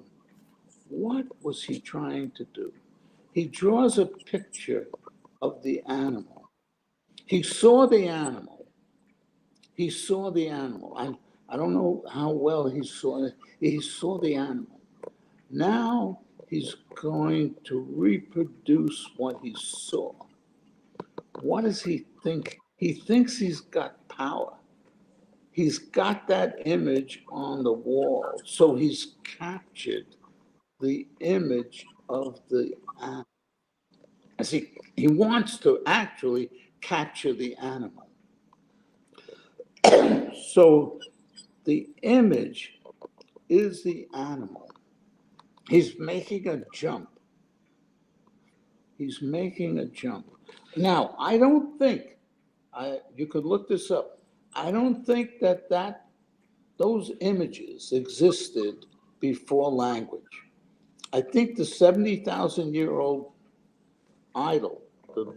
What was he trying to do? He draws a picture of the animal. He saw the animal. He saw the animal. I don't know how well he saw it. He saw the animal. Now he's going to reproduce what he saw. What does he think? He thinks he's got power. He's got that image on the wall. So he's captured the image of the animal. He wants to actually capture the animal. So the image is the animal. He's making a jump. He's making a jump. Now, I don't think, you could look this up, I don't think that those images existed before language. I think the 70,000-year-old idol, the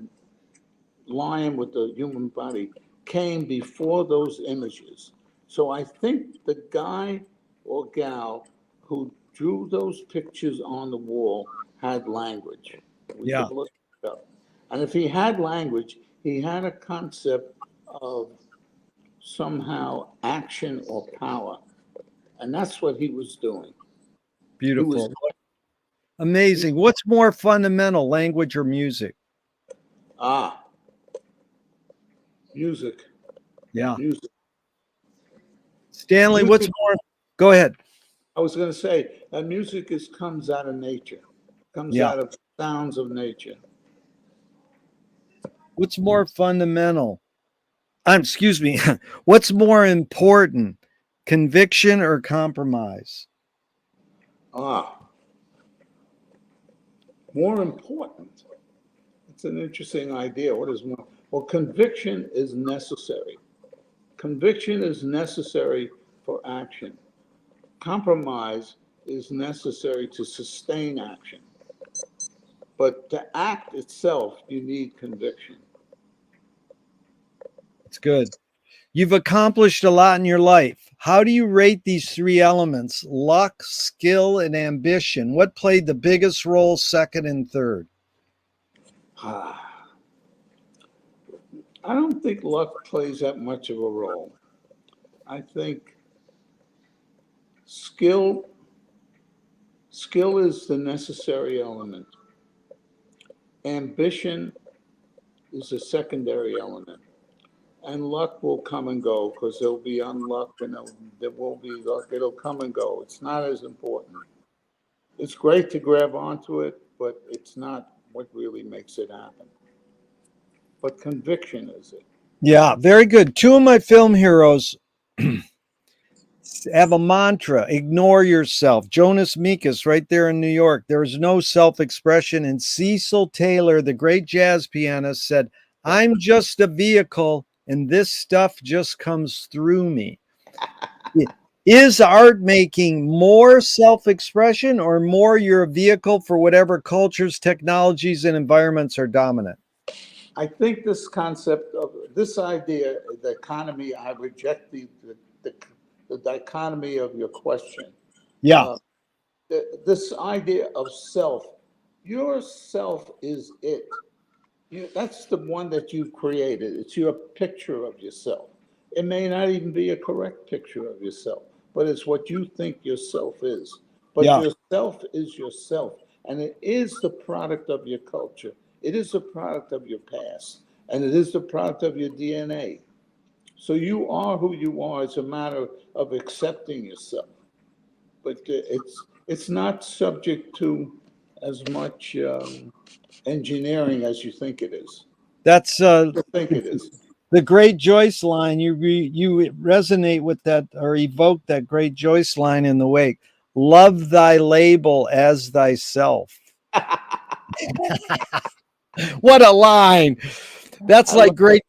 lion with the human body, came before those images. So I think the guy or gal who drew those pictures on the wall had language. We could look it up. And if he had language, he had a concept of somehow action or power. And that's what he was doing. Beautiful. Amazing. What's more fundamental, language or music? Music. Yeah. Music. Stanley, what's more? Go ahead. I was going to say that music comes out of nature, comes out of sounds of nature. What's more fundamental? Excuse me. What's more important, conviction or compromise? More important. It's an interesting idea. What is more? Well, conviction is necessary. Conviction is necessary for action. Compromise is necessary to sustain action. But to act itself, you need conviction. It's good. You've accomplished a lot in your life. How do you rate these three elements, luck, skill, and ambition? What played the biggest role, second and third? I don't think luck plays that much of a role. I think skill is the necessary element. Ambition is a secondary element. And luck will come and go because there'll be unluck and there won't be luck. It'll come and go. It's not as important. It's great to grab onto it, but it's not what really makes it happen. But conviction is it. Yeah, very good. Two of my film heroes have a mantra: ignore yourself. Jonas Mekas, right there in New York. There is no self-expression. And Cecil Taylor, the great jazz pianist, said, I'm just a vehicle and this stuff just comes through me. Is art making more self-expression or more your vehicle for whatever cultures, technologies, and environments are dominant? I think this concept of this idea, the economy, I reject the dichotomy of your question. Yeah. This idea of self, your self is it. That's the one that you created. It's your picture of yourself. It may not even be a correct picture of yourself, but it's what you think yourself is. But Yeah. yourself is yourself, and it is the product of your culture. It is the product of your past, and it is the product of your DNA. So you are who you are. It's a matter of accepting yourself. But it's not subject to as much engineering as you think it is. That's I think it is. the great Joyce line. You resonate with that or evoke that great Joyce line in the wake. Love thy label as thyself. What a line. That's I like love great.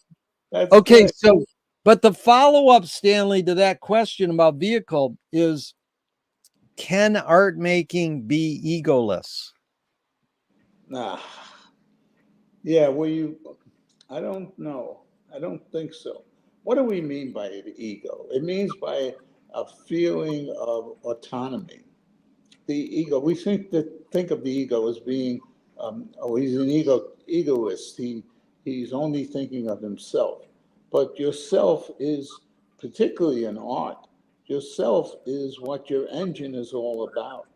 That's Okay, great. so but the follow-up, Stanley, to that question about vehicle is, can art making be egoless? Nah. Yeah, I don't know. I don't think so. What do we mean by the ego? It means by a feeling of autonomy. The ego, we think of the ego as being, oh, he's an egoist. He's only thinking of himself. But yourself is, particularly in art, yourself is what your engine is all about,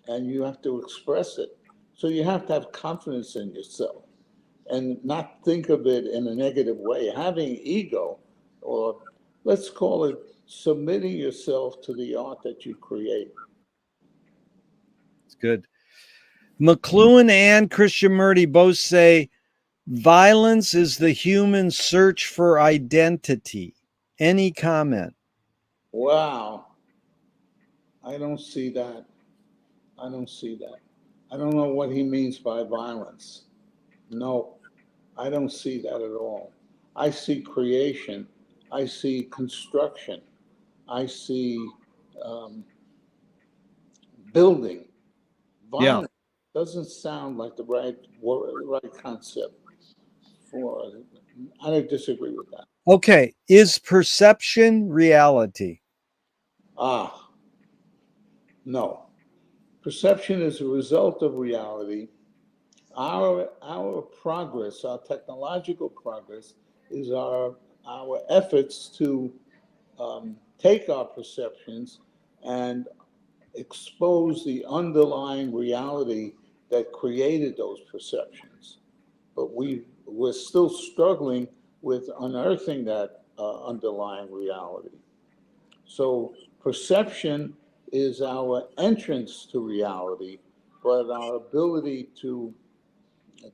and you have to express it. So you have to have confidence in yourself and not think of it in a negative way. Having ego, or let's call it submitting yourself to the art that you create. It's good. McLuhan and Krishnamurti both say violence is the human search for identity. Any comment? Wow, I don't see that. I don't see that. I don't know what he means by violence. No, I don't see that at all. I see creation. I see construction. I see um, building. Yeah. Violence doesn't sound like the right concept for. I disagree with that. Okay. Is perception reality? Ah, no. Perception is a result of reality. Our progress, our technological progress, is our efforts to take our perceptions and expose the underlying reality that created those perceptions. But we're still struggling with unearthing that underlying reality. So perception is our entrance to reality, but our ability to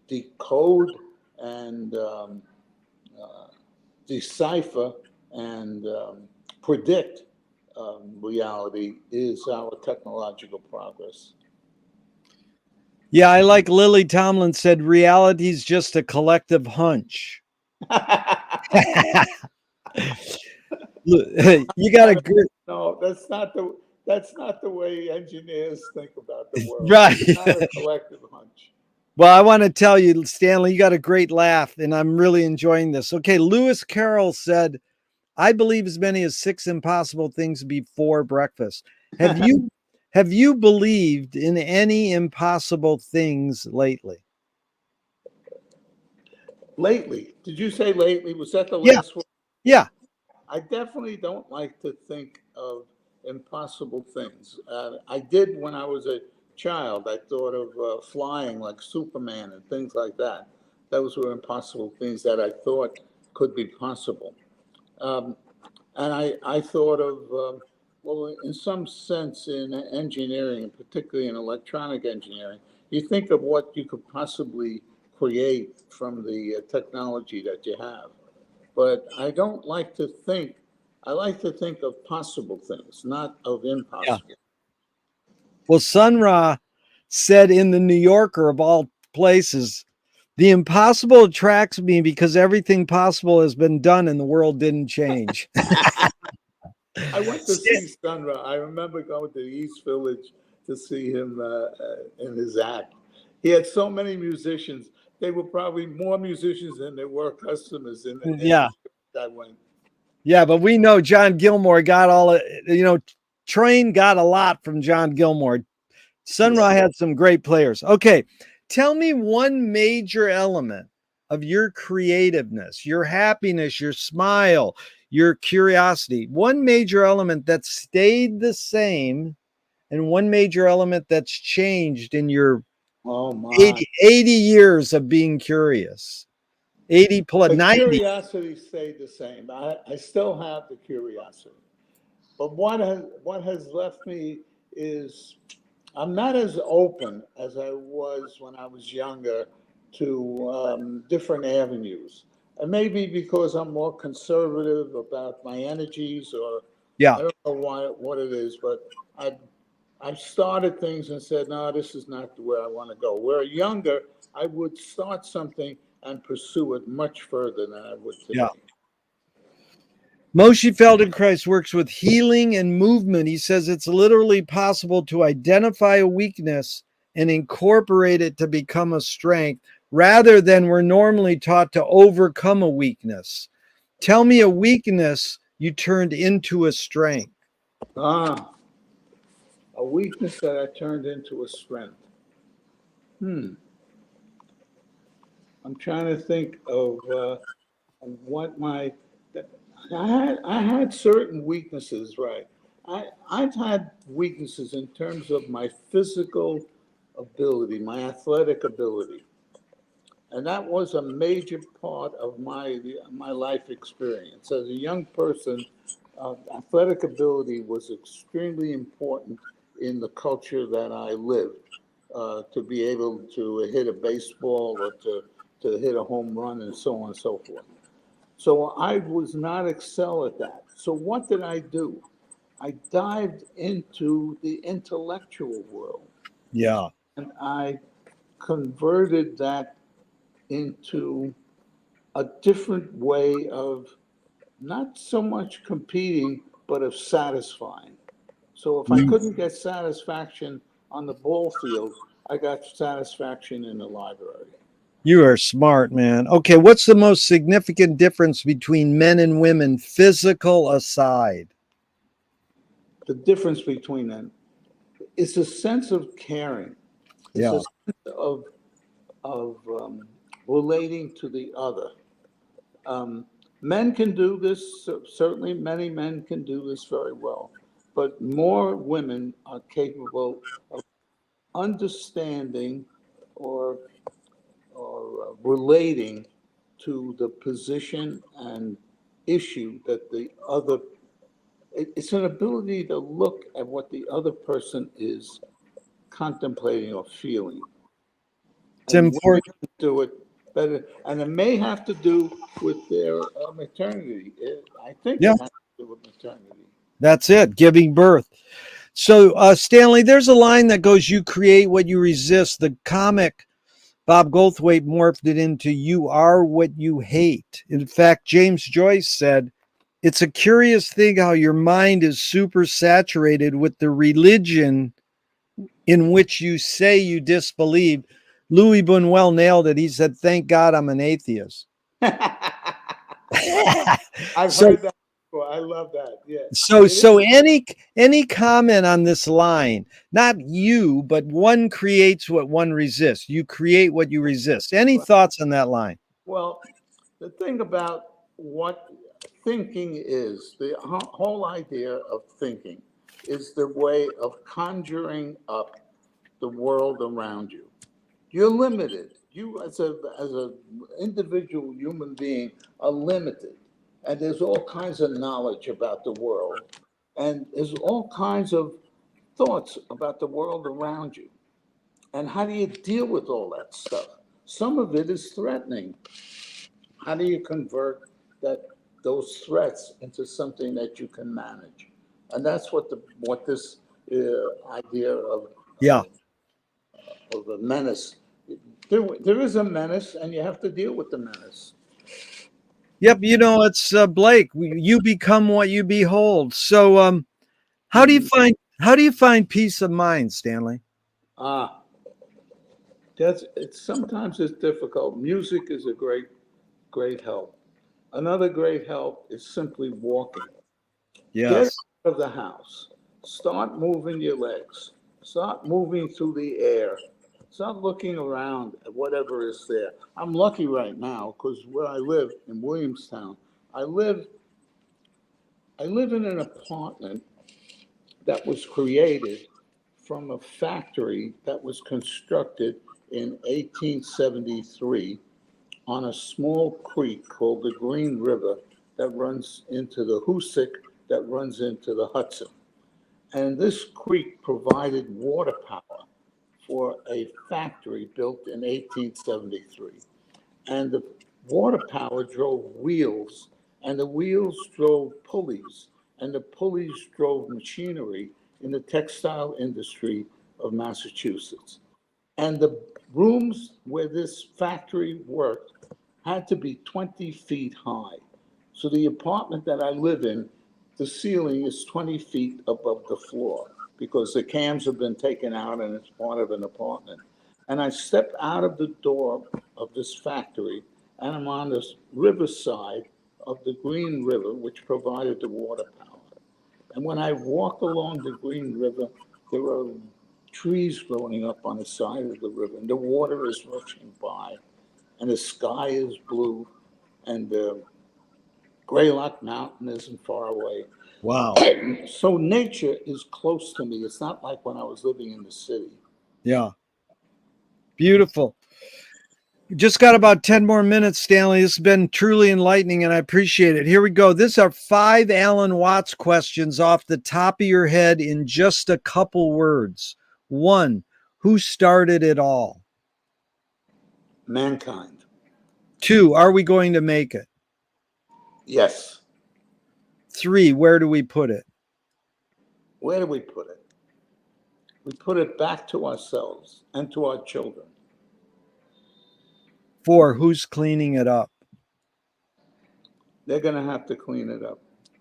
decode and decipher and predict reality is our technological progress. Yeah, I like Lily Tomlin said reality's just a collective hunch. You got a good No, that's not the way engineers think about the world. right. It's not a collective hunch. Well, I want to tell you, Stanley, you got a great laugh, and I'm really enjoying this. Okay, Lewis Carroll said, I believe as many as 6 impossible things before breakfast. Have you believed in any impossible things lately? Lately, did you say lately? Was that the Yeah, last one? yeah. I definitely don't like to think of impossible things. I did when I was a child. I thought of flying like Superman and things like that. Those were impossible things that I thought could be possible. Um, and I thought of, well, in some sense, in engineering, and particularly in electronic engineering, you think of what you could possibly create from the technology that you have. But I don't like to think, I like to think of possible things, not of Yeah. impossible. Well, Sun Ra said in the New Yorker of all places, the impossible attracts me because everything possible has been done and the world didn't change. I went to see Sun Ra. I remember going to the East Village to see him in his act. He had so many musicians. They were probably more musicians than there were customers in Yeah. that went. Yeah, but we know John Gilmore got all it, Train got a lot from John Gilmore. Sun Ra Yeah. had some great players. Okay, tell me one major element of your creativeness, your happiness, your smile, your curiosity. One major element that stayed the same and one major element that's changed in your Oh my. 80 years of being curious. 80 plus The 90. curiosity stayed the same. I still have the curiosity. But what has left me is I'm not as open as I was when I was younger to different avenues. And maybe because I'm more conservative about my energies, or Yeah. I don't know what it is, but I I've started things and said, no, this is not where I want to go. Where younger, I would start something and pursue it much further than I would Yeah. today. Moshe Feldenkrais works with healing and movement. He says it's literally possible to identify a weakness and incorporate it to become a strength rather than we're normally taught to overcome a weakness. Tell me a weakness you turned into a strength. Ah, a weakness that I turned into a strength. Hmm. I'm trying to think of what my I had certain weaknesses, right? I've had weaknesses in terms of my physical ability, my athletic ability, and that was a major part of my life experience as a young person. Athletic ability was extremely important in the culture that I lived. To be able to hit a baseball or to hit a home run and so on and so forth. So I was not excel at that. So what did I do? I dived into the intellectual world Yeah. and I converted that into a different way of not so much competing, but of satisfying. So if I couldn't get satisfaction on the ball field, I got satisfaction in the library. You are smart, man. Okay, what's the most significant difference between men and women, physical aside? The difference between them is a sense of caring. It's Yeah. a sense of relating to the other. Um, Men can do this. Certainly, many men can do this very well, but more women are capable of understanding or relating to the position and issue that the other. It's an ability to look at what the other person is contemplating or feeling, It's and women important. can do it better. And it may have to do with their maternity. I think Yeah, it has to do with maternity. that's it, giving birth. So, Stanley, there's a line that goes, "You create what you resist." The comic Bob Goldthwait morphed it into, "You are what you hate." In fact, James Joyce said, "It's a curious thing how your mind is super saturated with the religion in which you say you disbelieve." Louis Buñuel nailed it. He said, "Thank God I'm an atheist." I've so heard that before. I love that. Yeah. so It is. so any comment on this line? Not you, but one creates what one resists. You create what you resist. Any thoughts on that line? Well, the thing about what thinking is, the whole idea of thinking is the way of conjuring up the world around you. You're limited. You, as a individual human being, are limited, and there's all kinds of knowledge about the world, and there's all kinds of thoughts about the world around you. And how do you deal with all that stuff? Some of it is threatening. How do you convert those threats into something that you can manage? And that's what this idea Yeah. of a menace. There is a menace, and you have to deal with the menace. Yep. It's Blake. You become what you behold. So, how do you find peace of mind, Stanley? Ah, sometimes it's difficult. Music is a great help. Another great help is simply walking. Get Yes. out of the house. Start moving your legs. Start moving through the air. Start looking around at whatever is there. I'm lucky right now because where I live in Williamstown, I live I live in an apartment that was created from a factory that was constructed in 1873 on a small creek called the Green River that runs into the Hoosick, that runs into the Hudson. And this creek provided water power for a factory built in 1873. And the water power drove wheels, and the wheels drove pulleys, and the pulleys drove machinery in the textile industry of Massachusetts. And the rooms where this factory worked had to be 20 feet high. So the apartment that I live in, the ceiling is 20 feet above the floor because the cams have been taken out and it's part of an apartment. And I step out of the door of this factory and I'm on this riverside of the Green River, which provided the water power. And when I walk along the Green River, there are trees growing up on the side of the river, and the water is rushing by, and the sky is blue, and the Greylock Mountain isn't far away. Wow. So nature is close to me. It's not like when I was living in the city. Yeah. Beautiful. Just got about 10 more minutes, Stanley. This has been truly enlightening, and I appreciate it. Here we go. These are 5 Alan Watts questions off the top of your head in just a couple words. 1, who started it all? Mankind. 2, are we going to make it? Yes. 3, where do we put it? Where do we put it? We put it back to ourselves and to our children. 4, who's cleaning it up? They're going to have to clean it up.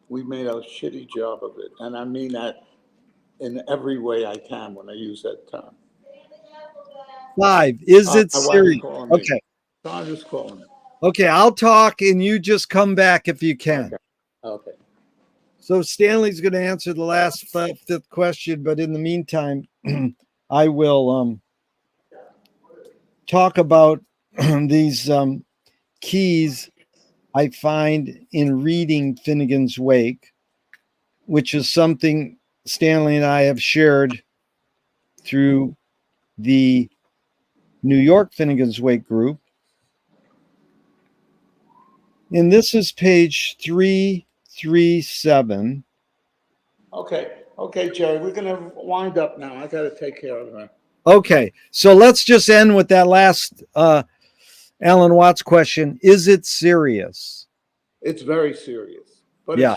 We made a shitty job of it. And I mean that in every way I can when I use that term. 5, is it My wife's serious? calling me. Okay. Sandra's calling me. Okay, I'll talk and you just come back if you can. Okay. So Stanley's going to answer the last 5th question, but in the meantime, I will talk about these keys I find in reading Finnegan's Wake, which is something Stanley and I have shared through the New York Finnegan's Wake group. And this is page 337. Okay, Jerry, we're going to wind up now. I got to take care of her. Okay, so let's just end with that last Alan Watts question. Is it serious? It's very serious, but Yeah.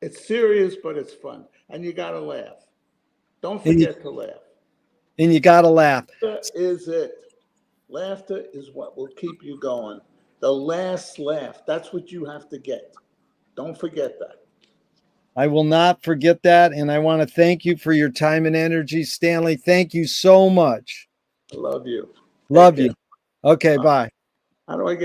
it's serious, but it's fun. And you got to laugh. Don't And you, forget to laugh. and you got to laugh. Laughter is it. Laughter is what will keep you going. The last laugh, that's what you have to get. Don't forget that. I will not forget that. And I want to thank you for your time and energy, Stanley. Thank you so much. I love you. Take Love care. you. Okay, bye. How do I get